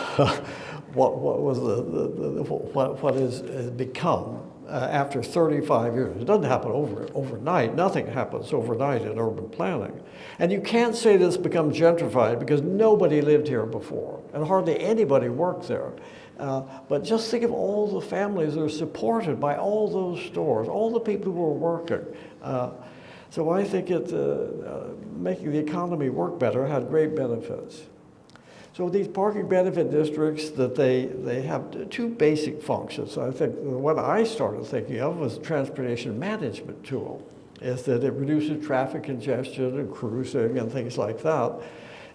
has become after 35 years. It doesn't happen overnight. Nothing happens overnight in urban planning. And you can't say this become gentrified because nobody lived here before and hardly anybody worked there. But just think of all the families that are supported by all those stores, all the people who are working. So I think making the economy work better had great benefits. So these parking benefit districts, that they have two basic functions. I think what I started thinking of was a transportation management tool, is that it reduces traffic congestion and cruising and things like that,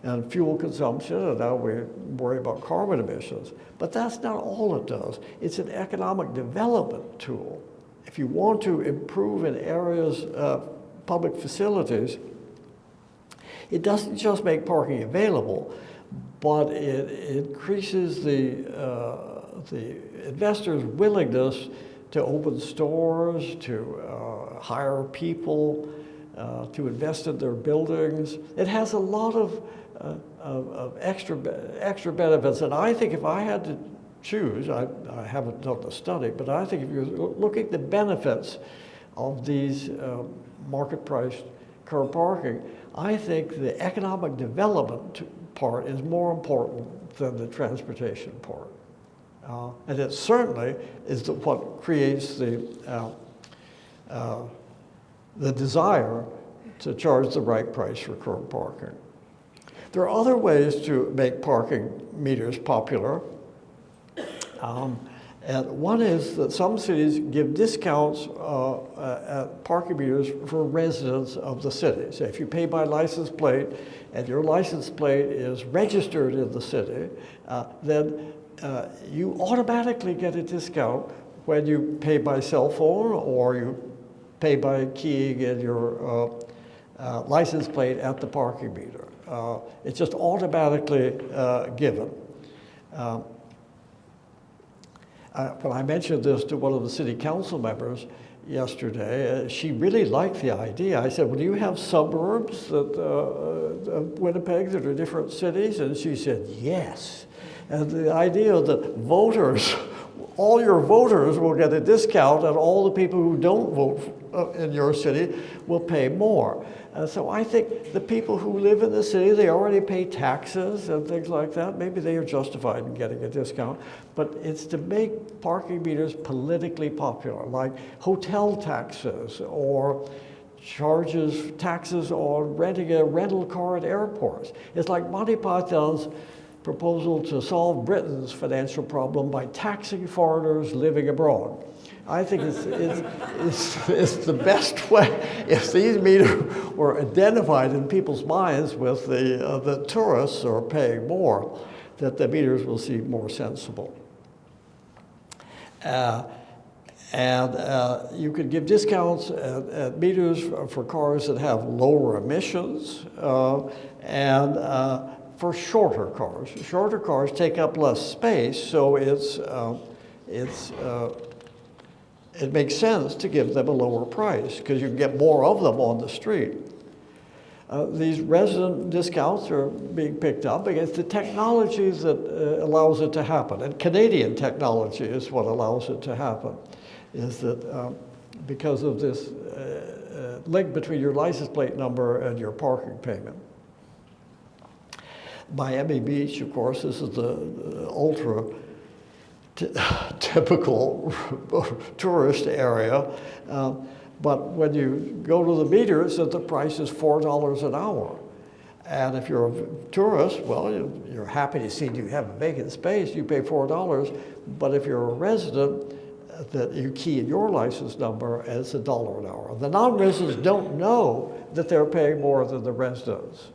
and fuel consumption, and now we worry about carbon emissions. But that's not all it does. It's an economic development tool. If you want to improve in areas of public facilities, it doesn't just make parking available, but it increases the investor's willingness to open stores, to hire people, to invest in their buildings. It has a lot of extra benefits, and I think if I had to choose, I haven't done the study, but I think if you're looking at the benefits of these market-priced curb parking, I think the economic development part is more important than the transportation part. And it certainly is what creates the desire to charge the right price for curb parking. There are other ways to make parking meters popular. And one is that some cities give discounts at parking meters for residents of the city. So if you pay by license plate and your license plate is registered in the city, then you automatically get a discount when you pay by cell phone or you pay by keying in your license plate at the parking meter. It's just automatically given. When I mentioned this to one of the city council members yesterday, she really liked the idea. I said, well, do you have suburbs of Winnipeg that are different cities? And she said, yes. And the idea that voters, all your voters will get a discount and all the people who don't vote in your city will pay more. So I think the people who live in the city, they already pay taxes and things like that. Maybe they are justified in getting a discount. But it's to make parking meters politically popular, like hotel taxes or taxes on renting a rental car at airports. It's like Monty Python's proposal to solve Britain's financial problem by taxing foreigners living abroad. I think it's the best way. If these meters were identified in people's minds with the tourists are paying more, that the meters will seem more sensible. And you could give discounts at meters for cars that have lower emissions and for shorter cars. Shorter cars take up less space, so it makes sense to give them a lower price because you can get more of them on the street. These resident discounts are being picked up because the technology that allows it to happen, and Canadian technology is what allows it to happen, is that because of this link between your license plate number and your parking payment. Miami Beach, of course, this is the ultra typical tourist area, but when you go to the meters, the price is $4 an hour. And if you're a tourist, well, you're happy to see you have a vacant space, you pay $4, but if you're a resident, that you key in your license number, and it's $1 an hour. The non-residents don't know that they're paying more than the residents.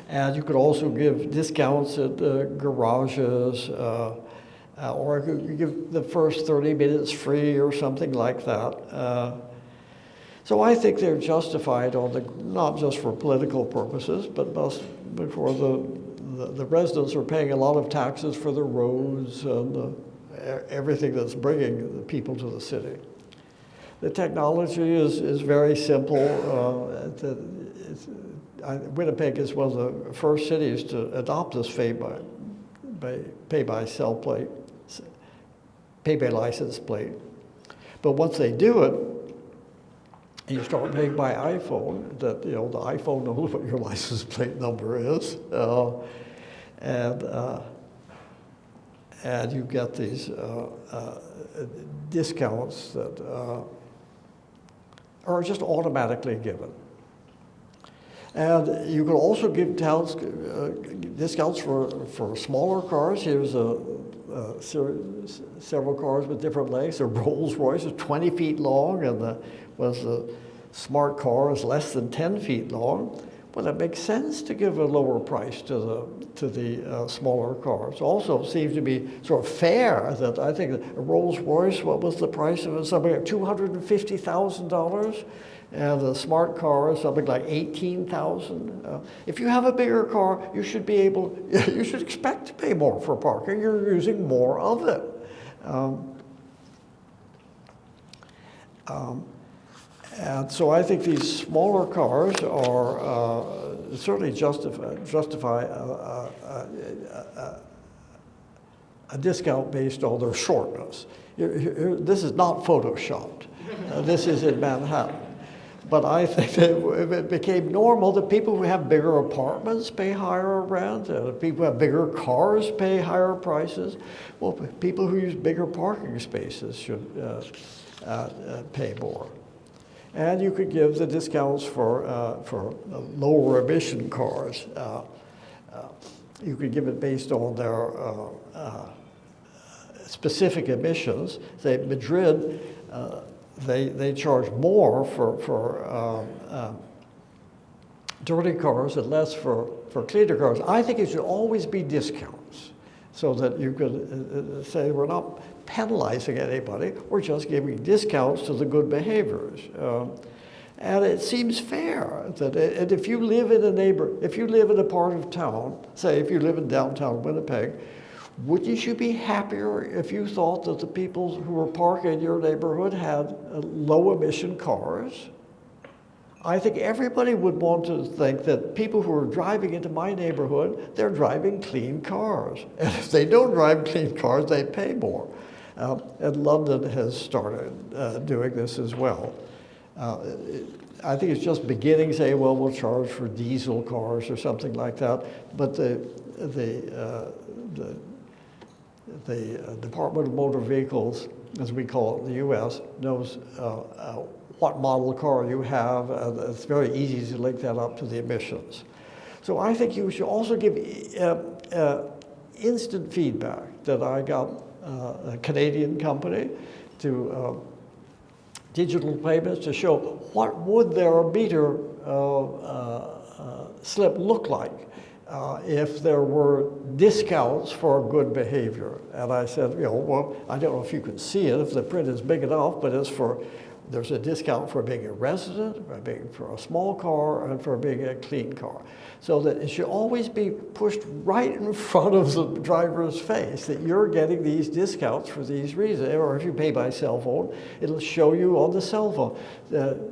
And you could also give discounts at garages, or you could give the first 30 minutes free or something like that. So I think they're justified not just for political purposes, but for the residents are paying a lot of taxes for the roads and everything that's bringing the people to the city. The technology is very simple. Winnipeg is one of the first cities to adopt this pay by cell plate, pay by license plate. But once they do it, and you start paying by iPhone, that the iPhone knows what your license plate number is, and you get these discounts that are just automatically given. And you can also give discounts for smaller cars. Here's several cars with different lengths. A Rolls Royce is 20 feet long, and the smart car is less than 10 feet long. Well, it makes sense to give a lower price to the smaller cars. Also, it seems to be sort of fair that I think a Rolls Royce, what was the price of it? Something like $250,000. And the smart car is something like $18,000. If you have a bigger car, you should expect to pay more for parking. You're using more of it. And so I think these smaller cars are certainly justify a discount based on their shortness. This is not photoshopped. This is in Manhattan. But I think that it became normal that people who have bigger apartments pay higher rent, and people who have bigger cars pay higher prices. Well, people who use bigger parking spaces should pay more. And you could give the discounts for lower emission cars. You could give it based on their specific emissions. Say Madrid, they charge more for dirty cars and less for cleaner cars. I think it should always be discounts so that you could say we're not penalizing anybody, we're just giving discounts to the good behaviors. And it seems fair that and if you live in a part of town, say if you live in downtown Winnipeg, wouldn't you be happier if you thought that the people who were parking in your neighborhood had low emission cars? I think everybody would want to think that people who are driving into my neighborhood, they're driving clean cars. And if they don't drive clean cars, they pay more. And London has started doing this as well. I think it's just beginning, say, well, we'll charge for diesel cars or something like that. But the Department of Motor Vehicles, as we call it in the U.S., knows what model car you have. It's very easy to link that up to the emissions. So I think you should also give instant feedback that I got a Canadian company to digital payments to show what would their meter slip look like if there were discounts for good behavior. And I said, well, I don't know if you can see it, if the print is big enough, but there's a discount for being a resident, for a small car, and for being a clean car. So that it should always be pushed right in front of the driver's face that you're getting these discounts for these reasons. Or if you pay by cell phone, it'll show you on the cell phone.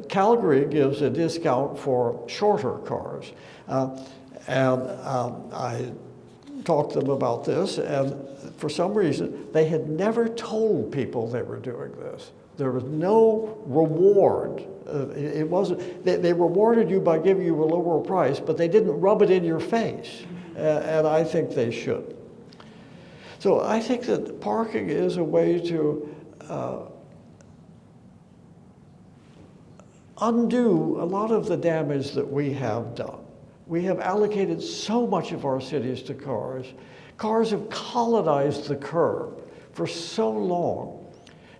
Calgary gives a discount for shorter cars. I talked to them about this, and for some reason, they had never told people they were doing this. There was no reward. It wasn't. They rewarded you by giving you a lower price, but they didn't rub it in your face, and I think they should. So I think that parking is a way to undo a lot of the damage that we have done. We have allocated so much of our cities to cars. Cars have colonized the curb for so long.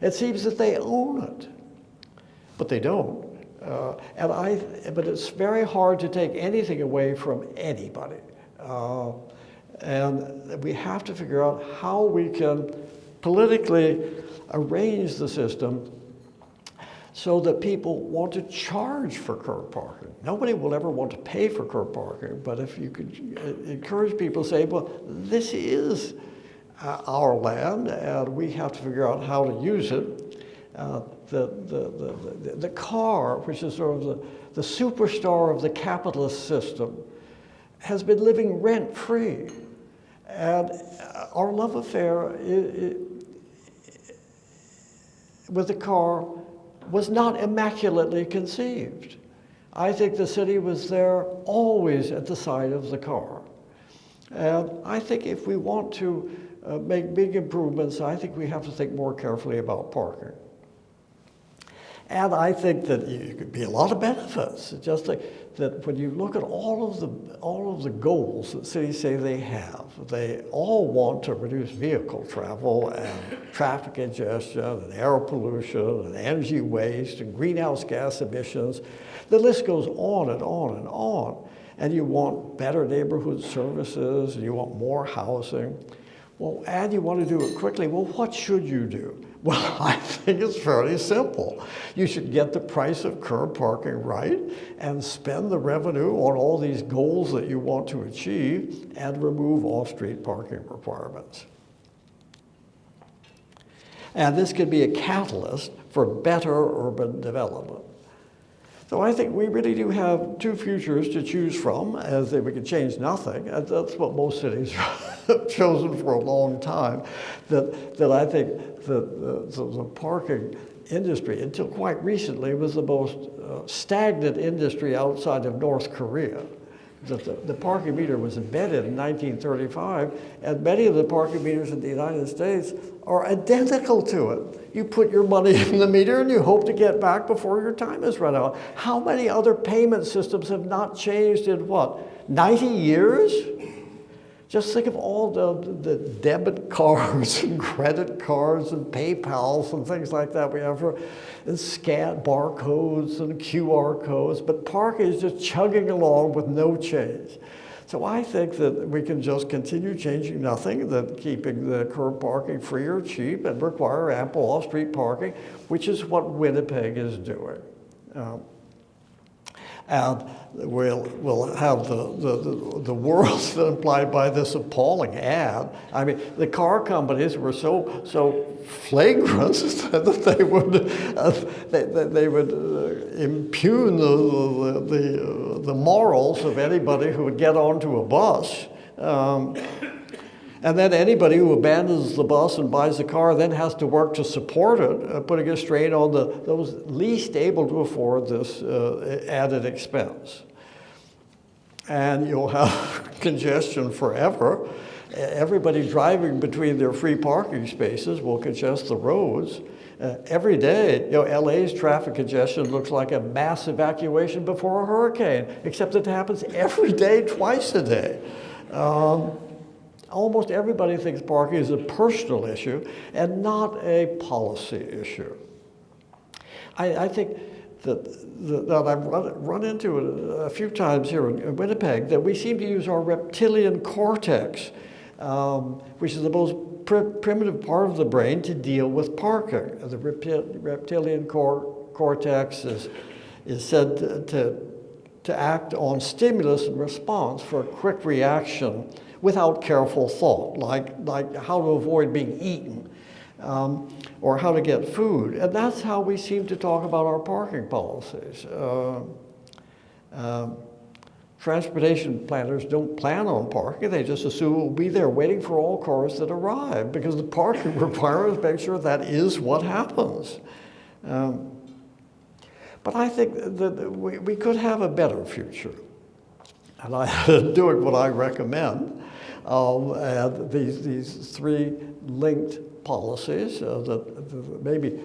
It seems that they own it, but they don't. But it's very hard to take anything away from anybody. And we have to figure out how we can politically arrange the system so that people want to charge for curb parking. Nobody will ever want to pay for curb parking, but if you could encourage people to say, well, this is our land, and we have to figure out how to use it. The car, which is sort of the superstar of the capitalist system, has been living rent-free. And our love affair with the car was not immaculately conceived. I think the city was there always at the side of the car. And I think if we want to make big improvements, I think we have to think more carefully about parking. And I think that it could be a lot of benefits. It's just that when you look at all of the goals that cities say they have, they all want to reduce vehicle travel and traffic congestion and air pollution and energy waste and greenhouse gas emissions. The list goes on and on and on. And you want better neighborhood services, and you want more housing. Well, and you want to do it quickly. Well, what should you do? Well, I think it's fairly simple. You should get the price of curb parking right and spend the revenue on all these goals that you want to achieve and remove off-street parking requirements. And this could be a catalyst for better urban development. So I think we really do have two futures to choose from, as we could change nothing. And that's what most cities have chosen for a long time. That I think the parking industry, until quite recently, was the most stagnant industry outside of North Korea. The parking meter was invented in 1935, and many of the parking meters in the United States are identical to it. You put your money in the meter and you hope to get back before your time is run out. How many other payment systems have not changed in what, 90 years? Just think of all the debit cards and credit cards and PayPals and things like that we have for, and scan barcodes and QR codes, but parking is just chugging along with no change. So I think that we can just continue changing nothing, that keeping the curb parking free or cheap and require ample off-street parking, which is what Winnipeg is doing. And we'll have the worlds that implied by this appalling ad. I mean, the car companies were so flagrant that they would impugn the morals of anybody who would get onto a bus. And then anybody who abandons the bus and buys a car then has to work to support it, putting a strain on those least able to afford this added expense. And you'll have congestion forever. Everybody driving between their free parking spaces will congest the roads. Every day, LA's traffic congestion looks like a mass evacuation before a hurricane, except it happens every day, twice a day. Almost everybody thinks parking is a personal issue and not a policy issue. I think that I've run into it a few times here in Winnipeg, that we seem to use our reptilian cortex, which is the most primitive part of the brain, to deal with parking. The reptilian cortex is said to act on stimulus and response for a quick reaction without careful thought, like how to avoid being eaten or how to get food. And that's how we seem to talk about our parking policies. Transportation planners don't plan on parking, they just assume it will be there waiting for all cars that arrive, because the parking requirements make sure that is what happens. But I think that we could have a better future. And I'm doing what I recommend. And these three linked policies, that maybe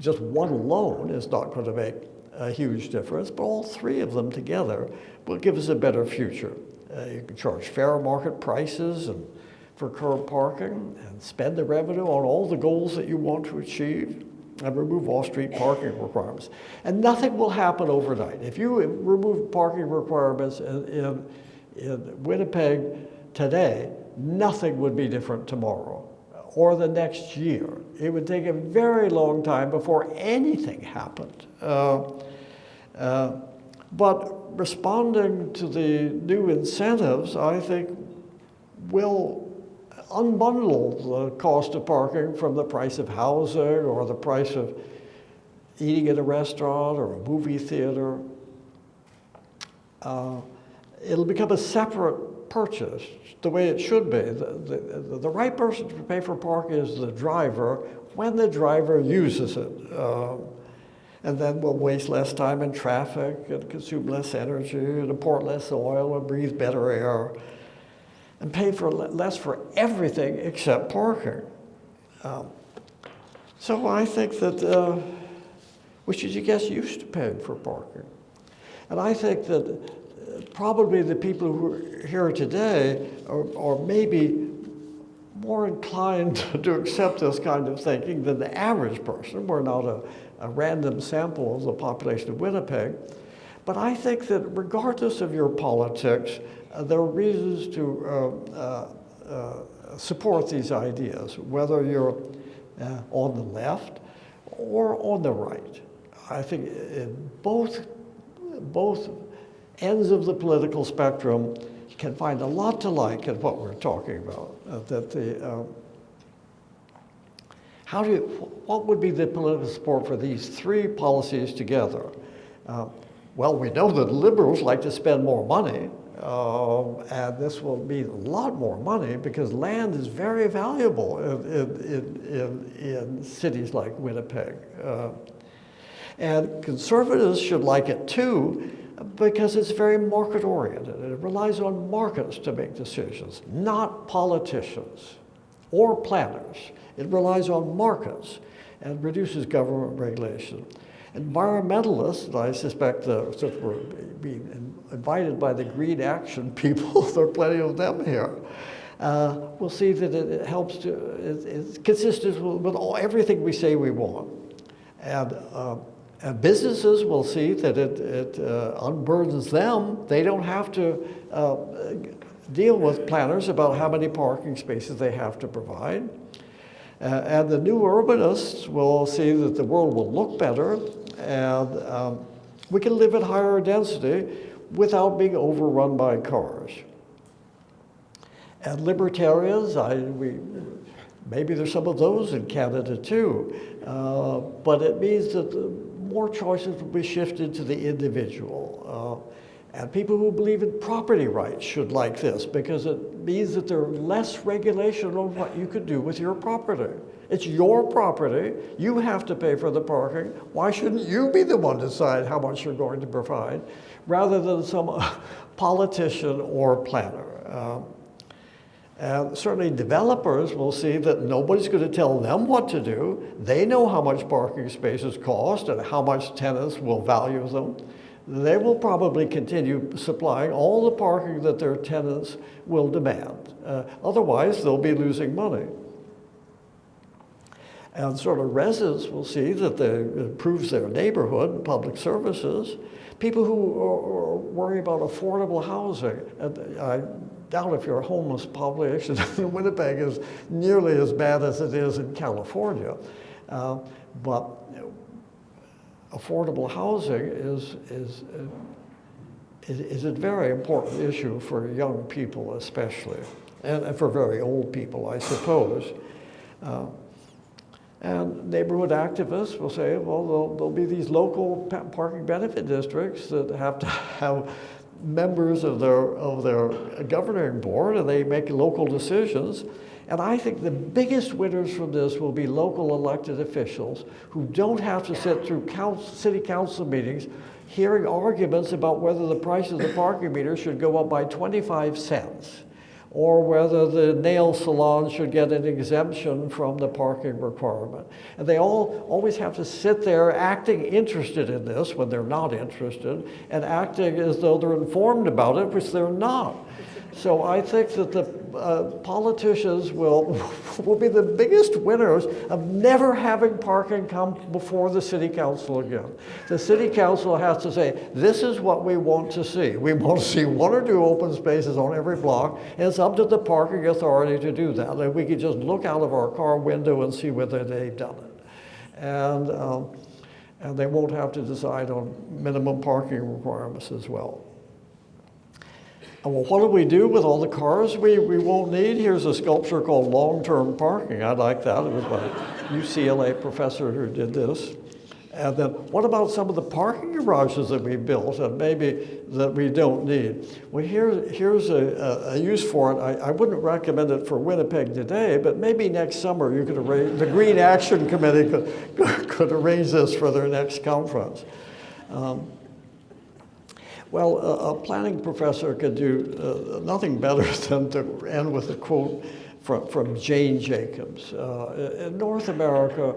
just one alone is not going to make a huge difference, but all three of them together will give us a better future. You can charge fair market prices for curb parking and spend the revenue on all the goals that you want to achieve, and remove off-street parking requirements. And nothing will happen overnight. If you remove parking requirements in Winnipeg today, nothing would be different tomorrow or the next year. It would take a very long time before anything happened. But responding to the new incentives, I think, will unbundle the cost of parking from the price of housing or the price of eating at a restaurant or a movie theater. It'll become a separate purchase, the way it should be. The right person to pay for parking is the driver when the driver uses it. And then we'll waste less time in traffic and consume less energy and import less oil and breathe better air, and pay for less for everything except parking. So I think that we should get used to paying for parking. And I think that probably the people who are here today are maybe more inclined to accept this kind of thinking than the average person. We're not a random sample of the population of Winnipeg. But I think that regardless of your politics, there are reasons to support these ideas, whether you're on the left or on the right. I think in both ends of the political spectrum, you can find a lot to like in what we're talking about. What would be the political support for these three policies together? Well, we know that liberals like to spend more money, and this will mean a lot more money because land is very valuable in cities like Winnipeg. And conservatives should like it too because it's very market-oriented. It relies on markets to make decisions, not politicians or planners. It relies on markets and reduces government regulation. Environmentalists, and I suspect since we're being invited by the green action people, there are plenty of them here, will see that it helps to, it's consistent with everything we say we want. And businesses will see that it unburdens them. They don't have to deal with planners about how many parking spaces they have to provide. And the new urbanists will see that the world will look better and we can live at higher density without being overrun by cars. And libertarians, maybe there's some of those in Canada too, but it means that more choices will be shifted to the individual. And people who believe in property rights should like this because it means that there's less regulation on what you could do with your property. It's your property. You have to pay for the parking. Why shouldn't you be the one to decide how much you're going to provide rather than some politician or planner? And certainly developers will see that nobody's going to tell them what to do. They know how much parking spaces cost and how much tenants will value them. They will probably continue supplying all the parking that their tenants will demand. Otherwise, they'll be losing money. And sort of residents will see that it improves their neighborhood and public services. People who worry about affordable housing, and I doubt if your homeless population in Winnipeg is nearly as bad as it is in California, but affordable housing is a very important issue for young people especially, and for very old people, I suppose. And neighborhood activists will say, well, there'll be these local parking benefit districts that have to have members of their governing board, and they make local decisions. And I think the biggest winners from this will be local elected officials who don't have to sit through city council meetings hearing arguments about whether the price of the parking meter should go up by 25 cents or whether the nail salon should get an exemption from the parking requirement. And they always have to sit there acting interested in this when they're not interested and acting as though they're informed about it, which they're not. So I think that the politicians will be the biggest winners of never having parking come before the city council again. The city council has to say, this is what we want to see. We want to see 1 or 2 open spaces on every block, and it's up to the parking authority to do that. And we can just look out of our car window and see whether they've done it. And they won't have to decide on minimum parking requirements as well. Well, what do we do with all the cars we won't need? Here's a sculpture called long-term parking. I like that. It was by a UCLA professor who did this. And then what about some of the parking garages that we built and maybe that we don't need? Well, here's a use for it. I wouldn't recommend it for Winnipeg today, but maybe next summer you could arrange, the Green Action Committee could arrange this for their next conference. Well, a planning professor could do nothing better than to end with a quote from Jane Jacobs. In North America,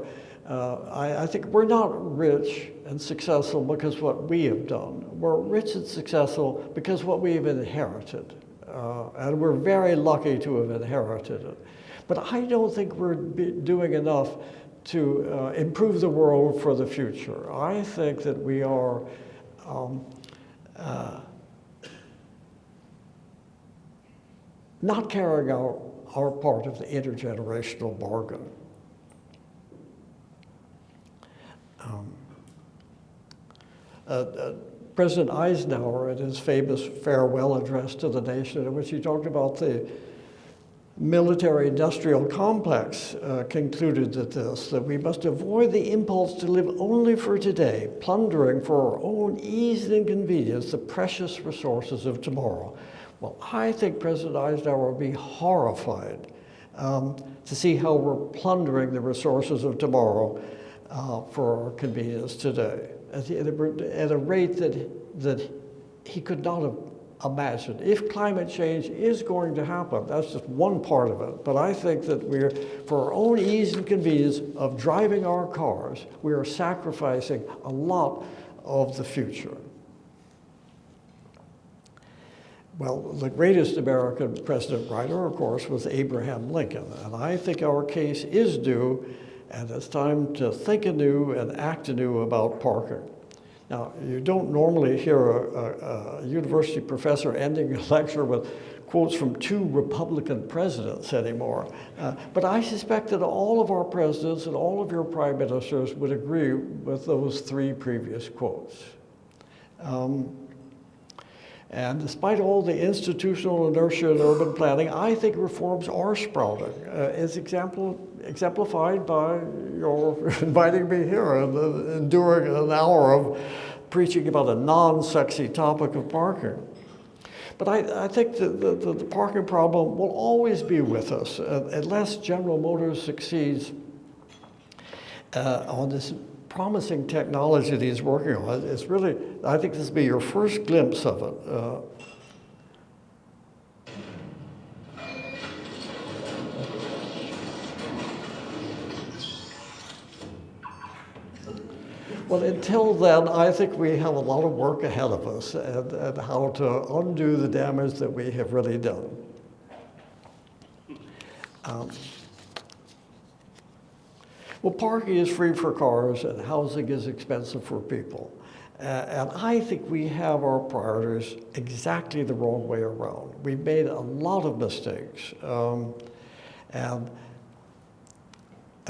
I think we're not rich and successful because what we have done. We're rich and successful because what we've inherited. And we're very lucky to have inherited it. But I don't think we're doing enough to improve the world for the future. I think that we are not carrying out our part of the intergenerational bargain. President Eisenhower, in his famous farewell address to the nation, in which he talked about the military-industrial complex concluded that we must avoid the impulse to live only for today, plundering for our own ease and inconvenience the precious resources of tomorrow. Well, I think President Eisenhower would be horrified to see how we're plundering the resources of tomorrow for our convenience today at a rate that he could not have imagined. If climate change is going to happen, that's just one part of it, but I think that we're, for our own ease and convenience of driving our cars, we are sacrificing a lot of the future. Well, the greatest American president writer, of course, was Abraham Lincoln, and I think our case is due, and it's time to think anew and act anew about parking. Now, you don't normally hear a university professor ending a lecture with quotes from 2 Republican presidents anymore, but I suspect that all of our presidents and all of your prime ministers would agree with those 3 previous quotes. And despite all the institutional inertia in urban planning, I think reforms are sprouting, as exemplified by your inviting me here and enduring an hour of preaching about a non-sexy topic of parking. But I think the parking problem will always be with us unless General Motors succeeds on this promising technology that he's working on. It's really, I think this will be your first glimpse of it. Well, until then, I think we have a lot of work ahead of us and how to undo the damage that we have really done. Well, parking is free for cars and housing is expensive for people. And I think we have our priorities exactly the wrong way around. We've made a lot of mistakes. And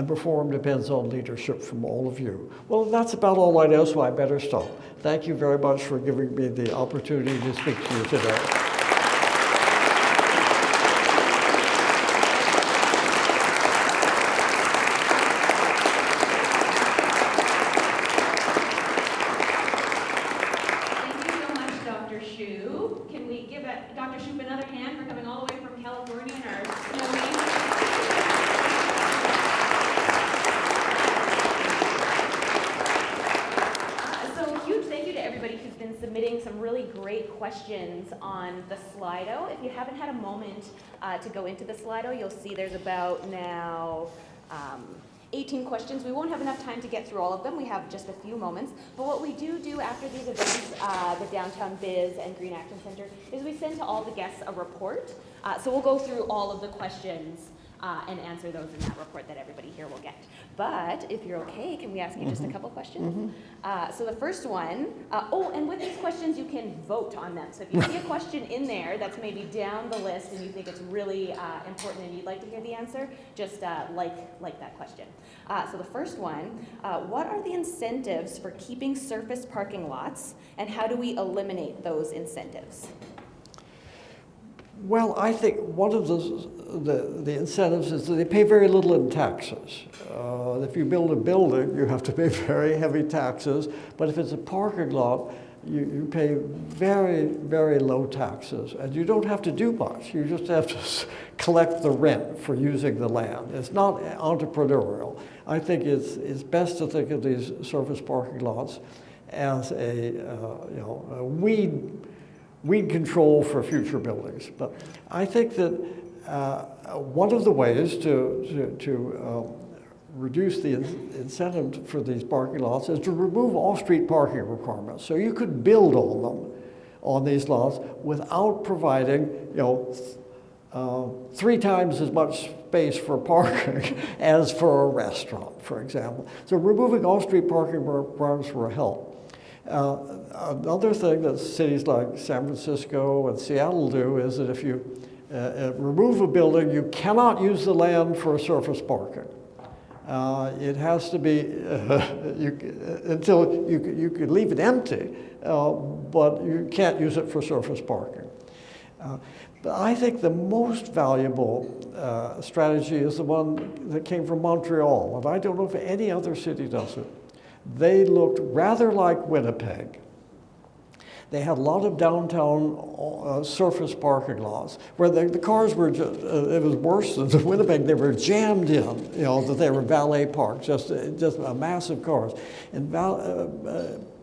reform depends on leadership from all of you. Well, that's about all I know, so I better stop. Thank you very much for giving me the opportunity to speak to you today. Dr. Shoup another hand for coming all the way from California in our snowy. So huge thank you to everybody who's been submitting some really great questions on the Slido. If you haven't had a moment to go into the Slido, you'll see there's about now 18 questions. We won't have enough time to get through all of them. We have just a few moments. But what we do after these events, the Downtown BIZ and Green Action Center, is we send to all the guests a report. So we'll go through all of the questions and answer those in that report that everybody here will get. But if you're okay, can we ask you just a couple questions? So the first one, and with these questions you can vote on them. So if you see a question in there that's maybe down the list and you think it's really important and you'd like to hear the answer, just like that question. So the first one, what are the incentives for keeping surface parking lots and how do we eliminate those incentives? Well, I think one of the incentives is that they pay very little in taxes. If you build a building, you have to pay very heavy taxes, but if it's a parking lot, you pay very, very low taxes, and you don't have to do much. You just have to collect the rent for using the land. It's not entrepreneurial. I think it's best to think of these surface parking lots as a weed control for future buildings. But I think that one of the ways to reduce the incentive for these parking lots is to remove off-street parking requirements. So you could build on them, on these lots, without providing, 3 times as much space for parking as for a restaurant, for example. So removing off-street parking requirements will help. Another thing that cities like San Francisco and Seattle do is that if you remove a building, you cannot use the land for surface parking. It has to be, until you could leave it empty, but you can't use it for surface parking. But I think the most valuable strategy is the one that came from Montreal, and I don't know if any other city does it. They looked rather like Winnipeg. They had a lot of downtown surface parking lots where the cars were just, it was worse than Winnipeg, they were jammed in, that they were valet parked, just massive cars. And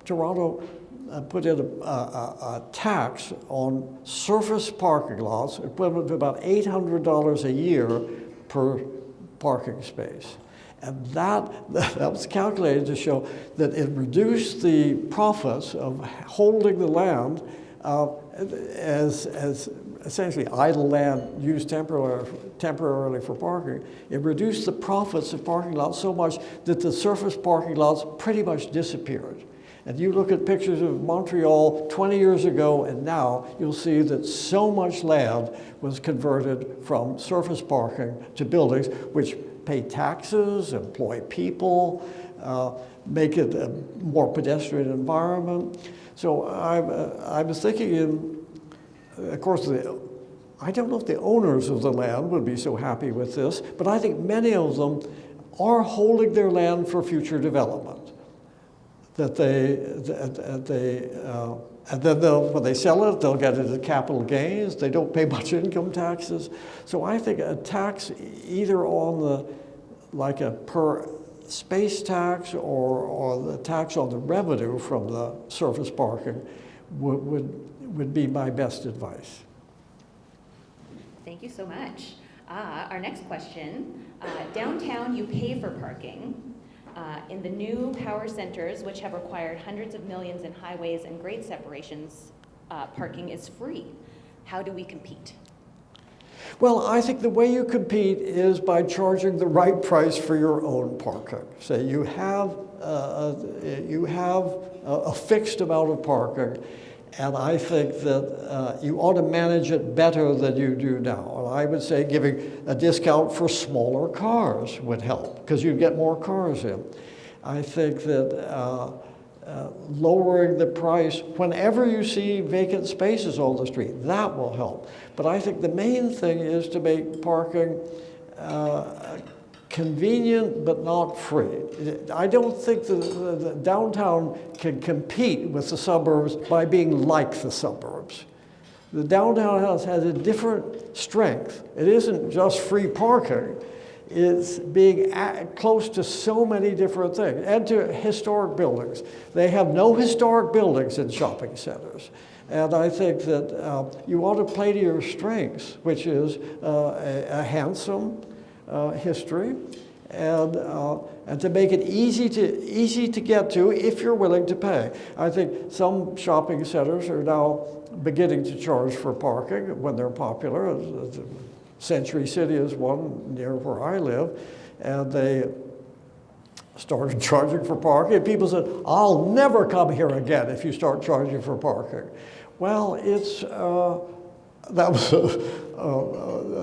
Toronto put in a tax on surface parking lots, equivalent to about $800 a year per parking space. And that was calculated to show that it reduced the profits of holding the land as essentially idle land used temporarily for parking. It reduced the profits of parking lots so much that the surface parking lots pretty much disappeared. And you look at pictures of Montreal 20 years ago and now, you'll see that so much land was converted from surface parking to buildings, which pay taxes, employ people, make it a more pedestrian environment. So I was thinking, of course, I don't know if the owners of the land would be so happy with this, but I think many of them are holding their land for future development. And then when they sell it, they'll get it as capital gains. They don't pay much income taxes. So I think a tax either on like a per space tax or the tax on the revenue from the surface parking would be my best advice. Thank you so much. Our next question, downtown you pay for parking. In the new power centers, which have required hundreds of millions in highways and grade separations, parking is free. How do we compete? Well, I think the way you compete is by charging the right price for your own parking. So you have a fixed amount of parking, and I think that you ought to manage it better than you do now. And I would say giving a discount for smaller cars would help, because you get more cars in. I think that lowering the price whenever you see vacant spaces on the street, that will help. But I think the main thing is to make parking convenient but not free. I don't think the downtown can compete with the suburbs by being like the suburbs. The downtown has a different strength. It isn't just free parking. It's being close to so many different things, and to historic buildings. They have no historic buildings in shopping centers. And I think that you ought to play to your strengths, which is a handsome history, and to make it easy to get to if you're willing to pay. I think some shopping centers are now beginning to charge for parking when they're popular. Century City is one near where I live, and they started charging for parking. And people said, "I'll never come here again if you start charging for parking." Well, that was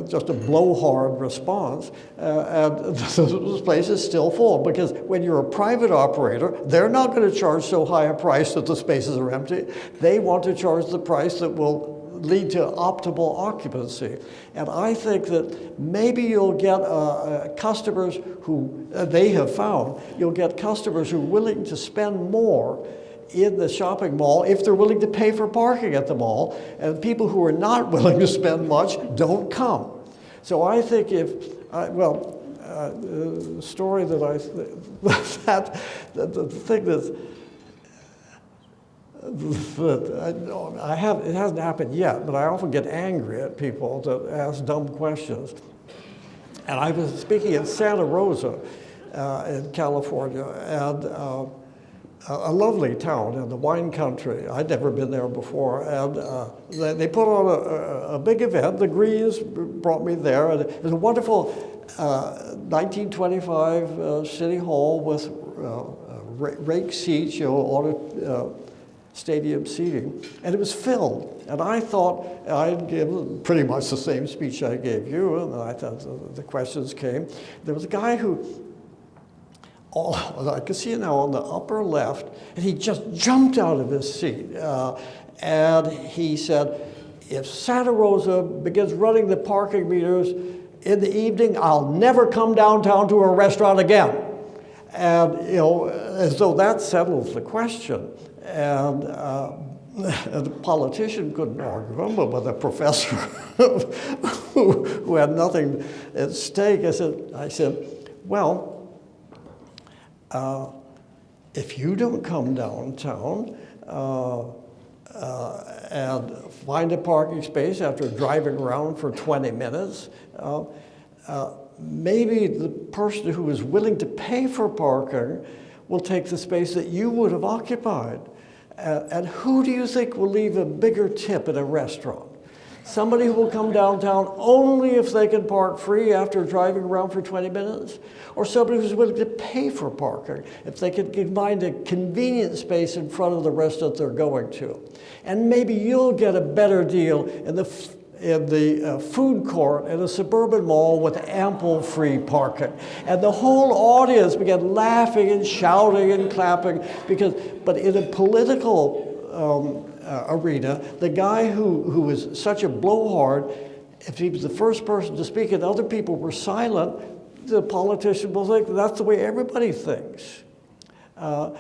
just a blowhard response, and this place is still full, because when you're a private operator, they're not going to charge so high a price that the spaces are empty. They want to charge the price that will lead to optimal occupancy. And I think that maybe you'll get customers who, they have found, you'll get customers who are willing to spend more in the shopping mall if they're willing to pay for parking at the mall, and people who are not willing to spend much don't come. So I think the story that the thing it hasn't happened yet, but I often get angry at people that ask dumb questions. And I was speaking in Santa Rosa in California, and a lovely town in the wine country. I'd never been there before, and they put on a big event. The Greens brought me there, and it was a wonderful 1925 City Hall with rake seats, stadium seating, and it was filled. And I thought I'd give pretty much the same speech I gave you, and I thought the questions came. There was a guy who, I can see it now on the upper left, and he just jumped out of his seat. And he said, if Santa Rosa begins running the parking meters in the evening, I'll never come downtown to a restaurant again. And, as though that settles the question. And a politician couldn't argue them, but with a professor who had nothing at stake, I said, well, if you don't come downtown and find a parking space after driving around for 20 minutes, maybe the person who is willing to pay for parking will take the space that you would have occupied. And who do you think will leave a bigger tip at a restaurant? Somebody who will come downtown only if they can park free after driving around for 20 minutes? Or somebody who's willing to pay for parking if they can find a convenient space in front of the restaurant they're going to? And maybe you'll get a better deal in the food court in a suburban mall with ample free parking. And the whole audience began laughing and shouting and clapping but in a political arena, the guy who was such a blowhard, if he was the first person to speak and other people were silent, the politician will think that's the way everybody thinks. You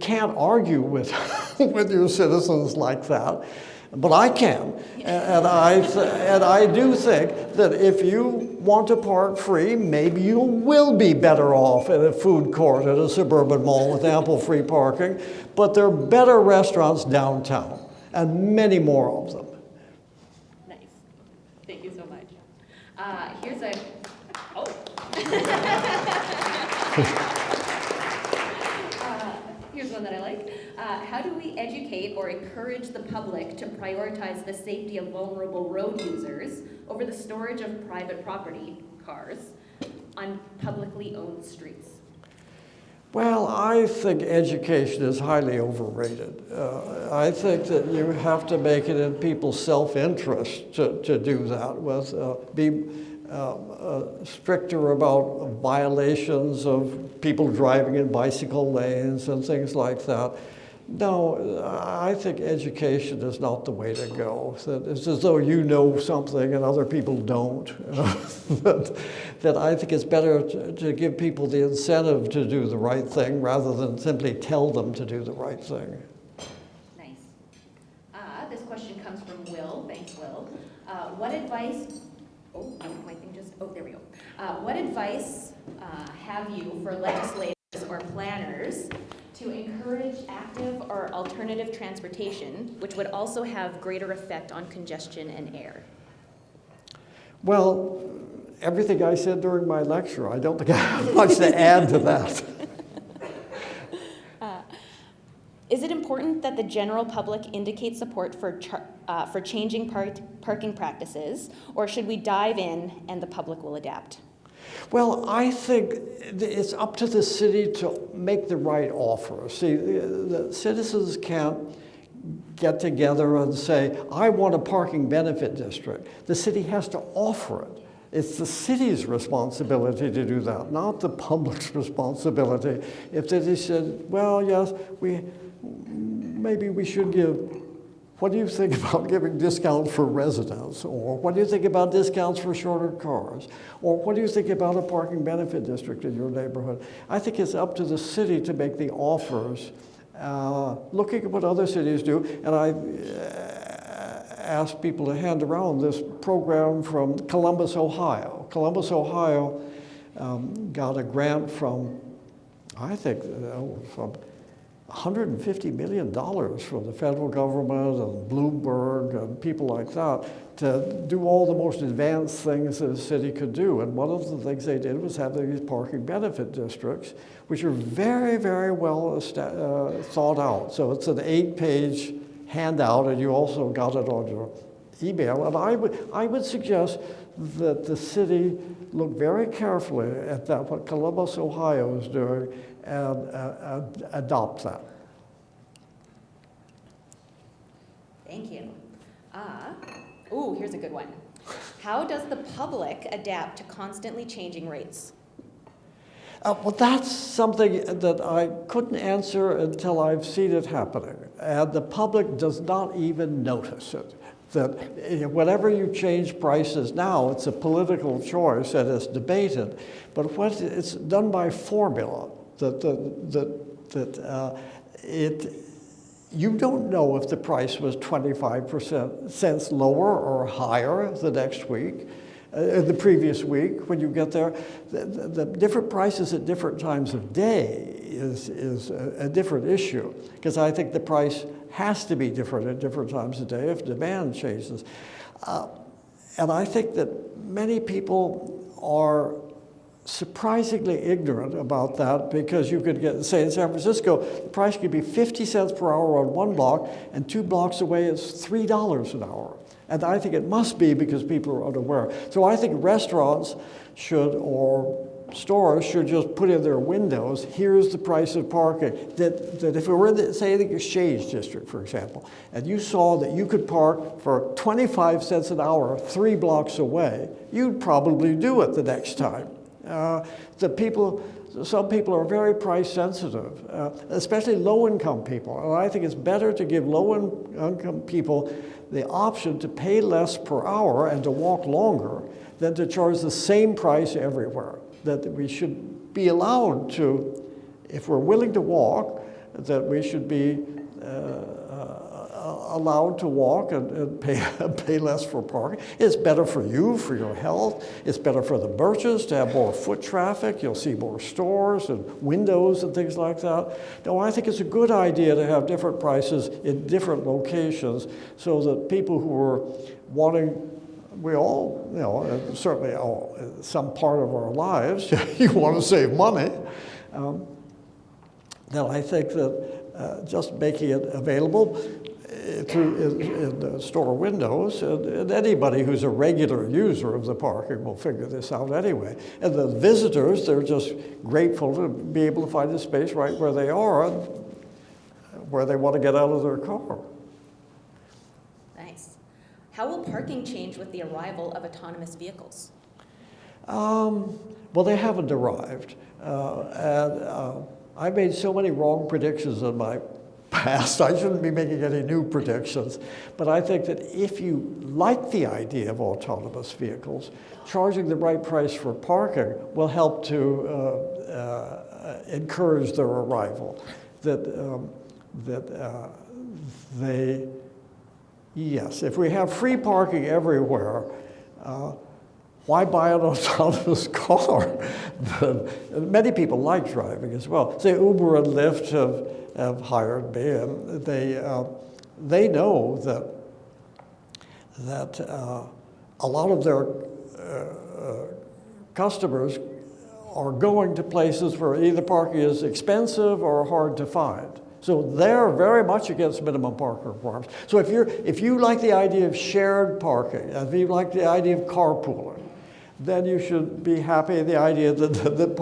can't argue with with your citizens like that. But I can, and I do think that if you want to park free, maybe you will be better off at a food court at a suburban mall with ample free parking, but there are better restaurants downtown, and many more of them. Nice. Thank you so much. Here's a, here's one that I like. How do we educate or encourage the public to prioritize the safety of vulnerable road users over the storage of private property, cars, on publicly owned streets? Well, I think education is highly overrated. I think that you have to make it in people's self-interest to do that, be stricter about violations of people driving in bicycle lanes and things like that. No, I think education is not the way to go. It's as though you know something and other people don't. that I think it's better to give people the incentive to do the right thing rather than simply tell them to do the right thing. Nice. This question comes from Will. Thanks, Will. What advice... Oh, no, my thing just... Oh, there we go. What advice have you for legislators or planners to encourage active or alternative transportation, which would also have greater effect on congestion and air? Well, everything I said during my lecture, I don't think I have much to add to that. Is it important that the general public indicate support for changing parking practices, or should we dive in and the public will adapt? Well, I think it's up to the city to make the right offer. See, the citizens can't get together and say, I want a parking benefit district. The city has to offer it. It's the city's responsibility to do that, not the public's responsibility. If they said, well, yes, maybe we should give, what do you think about giving discounts for residents? Or what do you think about discounts for shorter cars? Or what do you think about a parking benefit district in your neighborhood? I think it's up to the city to make the offers, looking at what other cities do. And I asked people to hand around this program from Columbus, Ohio. Columbus, Ohio got a grant from, I think, from $150 million from the federal government and Bloomberg and people like that to do all the most advanced things that a city could do. And one of the things they did was have these parking benefit districts, which are very, very well thought out. So it's an 8-page handout, and you also got it on your email. And I would suggest that the city look very carefully at that, what Columbus, Ohio is doing, and adopt that. Thank you. Here's a good one. How does the public adapt to constantly changing rates? Well, that's something that I couldn't answer until I've seen it happening. and the public does not even notice it. That whenever you change prices now, it's a political choice and it's debated, but when it's done by formula, you don't know if the price was 25% lower or higher the next week, the previous week when you get there. The different prices at different times of day is a different issue, because I think the price has to be different at different times of day if demand changes. And I think that many people are surprisingly ignorant about that, because you could get, say in San Francisco, the price could be 50 cents per hour on one block, and 2 blocks away it's $3 an hour. And I think it must be because people are unaware. So I think restaurants should, or stores should just put in their windows, here's the price of parking. That if it were in the, say, the Exchange District, for example, and you saw that you could park for 25 cents an hour 3 blocks away, you'd probably do it the next time. Some people are very price sensitive, especially low-income people. And I think it's better to give low-income people the option to pay less per hour and to walk longer than to charge the same price everywhere. That we should be allowed to, if we're willing to walk, that we should be allowed to walk and pay less for parking. It's better for you, for your health. It's better for the merchants to have more foot traffic. You'll see more stores and windows and things like that. No, I think it's a good idea to have different prices in different locations so that people who are wanting, we all, you know, certainly some part of our lives, you want to save money. Then I think that just making it available in the store windows, and anybody who's a regular user of the parking will figure this out anyway. And the visitors, they're just grateful to be able to find a space right where they are, where they want to get out of their car. Nice. How will parking change with the arrival of autonomous vehicles? Well, they haven't arrived. I made so many wrong predictions in my past. I shouldn't be making any new predictions. But I think that if you like the idea of autonomous vehicles, charging the right price for parking will help to encourage their arrival. Yes, if we have free parking everywhere, why buy an autonomous car? Many people like driving as well. Say Uber and Lyft have hired me, and they know that a lot of their customers are going to places where either parking is expensive or hard to find. So they're very much against minimum parking requirements. So if you like the idea of shared parking, if you like the idea of carpooling, then you should be happy with the idea that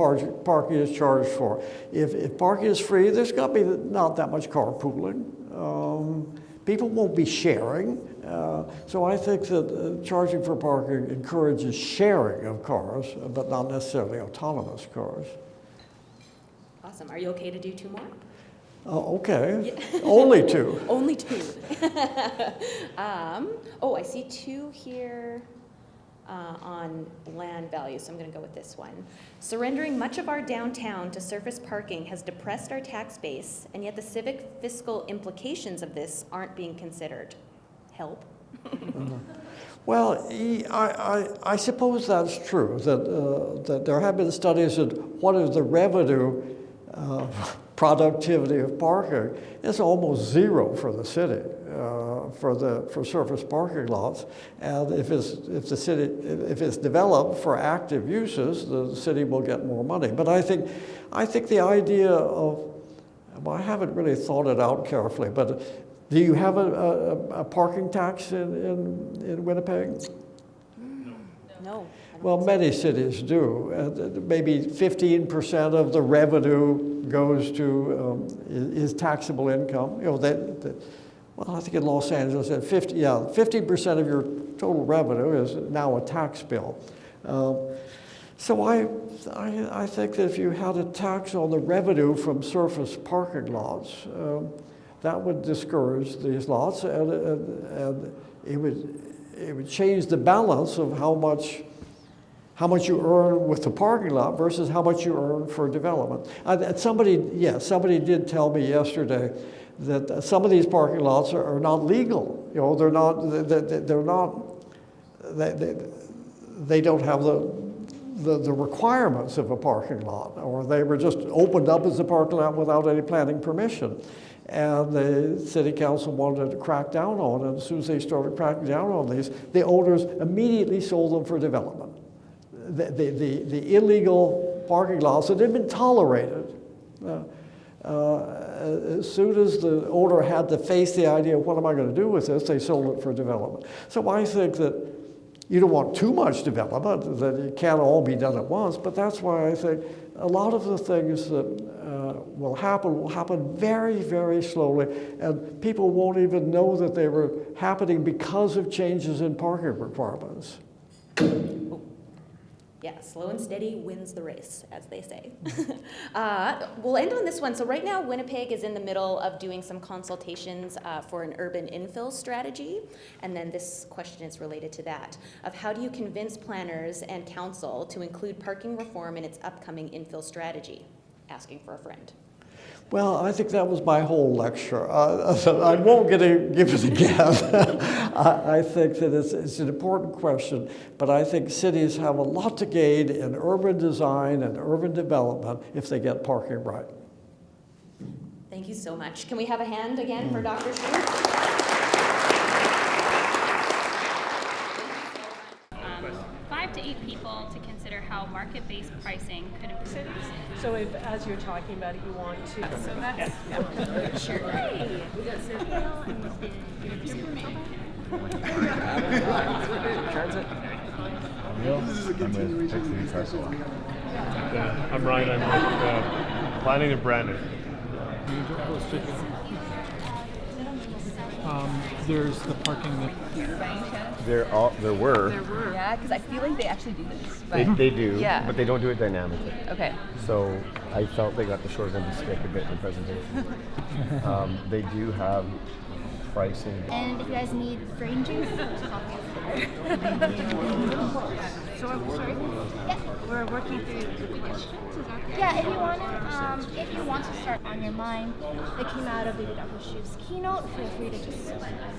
parking is charged for. If parking is free, there's got to be not that much carpooling. People won't be sharing. So I think that charging for parking encourages sharing of cars, but not necessarily autonomous cars. Awesome. Are you okay to do 2 more? Okay. Yeah. Only 2. Only 2. Oh, I see 2 here. On land value, so I'm going to go with this one. Surrendering much of our downtown to surface parking has depressed our tax base, and yet the civic fiscal implications of this aren't being considered. Help? Well, I suppose that's true, that there have been studies of what is the revenue productivity of parking. It's almost zero for the city, for surface parking lots. And if it's developed for active uses, the city will get more money. But I think the idea of, well, I haven't really thought it out carefully, but do you have a parking tax in Winnipeg? No. Well, many cities do. Maybe 15% of the revenue goes to is taxable income. You know, well, I think in Los Angeles, 15% of your total revenue is now a tax bill. So I think that if you had a tax on the revenue from surface parking lots, that would discourage these lots, and it would change the balance of how much you earn with the parking lot versus how much you earn for development. Somebody did tell me yesterday that some of these parking lots are not legal. You know, they don't have the requirements of a parking lot, or they were just opened up as a parking lot without any planning permission. And the city council wanted to crack down on it. And as soon as they started cracking down on these, the owners immediately sold them for development. The illegal parking lots that had been tolerated, as soon as the owner had to face the idea of what am I going to do with this, they sold it for development. So I think that you don't want too much development, that it can't all be done at once, but that's why I think a lot of the things that will happen very, very slowly, and people won't even know that they were happening because of changes in parking requirements. Yeah, slow and steady wins the race, as they say. We'll end on this one. So right now, Winnipeg is in the middle of doing some consultations for an urban infill strategy. And then this question is related to that, of how do you convince planners and council to include parking reform in its upcoming infill strategy? Asking for a friend. Well, I think that was my whole lecture. I won't give it again. I think that it's an important question, but I think cities have a lot to gain in urban design and urban development if they get parking right. Thank you so much. Can we have a hand again for Dr. Shoup? 5 to 8 people to consider how market-based pricing could improve cities. So if, as you're talking about it, you want to... So that's sure. Hey, we got Cynthia and Transit. This is a continuation. I'm Ryan. I'm with planning and branding. There's the parking that There were. Yeah, because I feel like they actually do this. They do, Yeah. but they don't do it dynamically. Okay. So I felt they got the short end of the stick a bit in the presentation. They do have pricing. And if you guys need brain juice, So, sorry? yeah. We're working through the questions. Is that Yeah, if you want to start on your mind, that came out of Dr. Shoup's keynote, feel free to just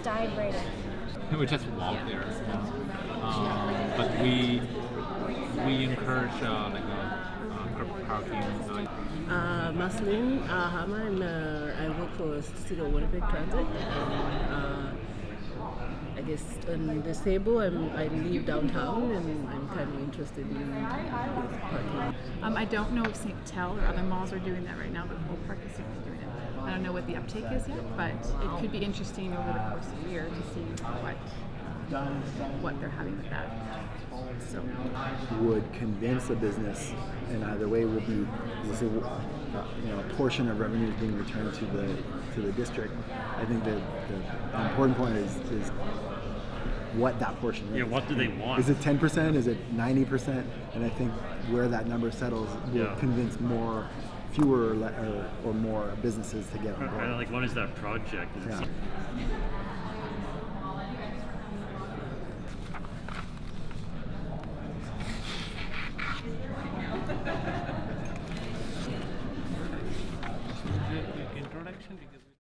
dive right in. we just walk there. But we encourage group parking. Maslin Hama, and I work for City of Winnipeg Transit. I guess on this table, I live downtown, and I'm kind of interested in parking. I don't know if St. Tel or other malls are doing that right now, but Oak Park is certainly doing it. I don't know what the uptake is yet, but it could be interesting over the course of the year to see what they're having with that. So would convince a business in either way will be, a portion of revenues being returned to the district. I think the important point is what that portion is. Yeah, what do they want? Is it 10%? Is it 90%? And I think where that number settles will convince fewer or more businesses to get on board. Like, what is that project? Yeah.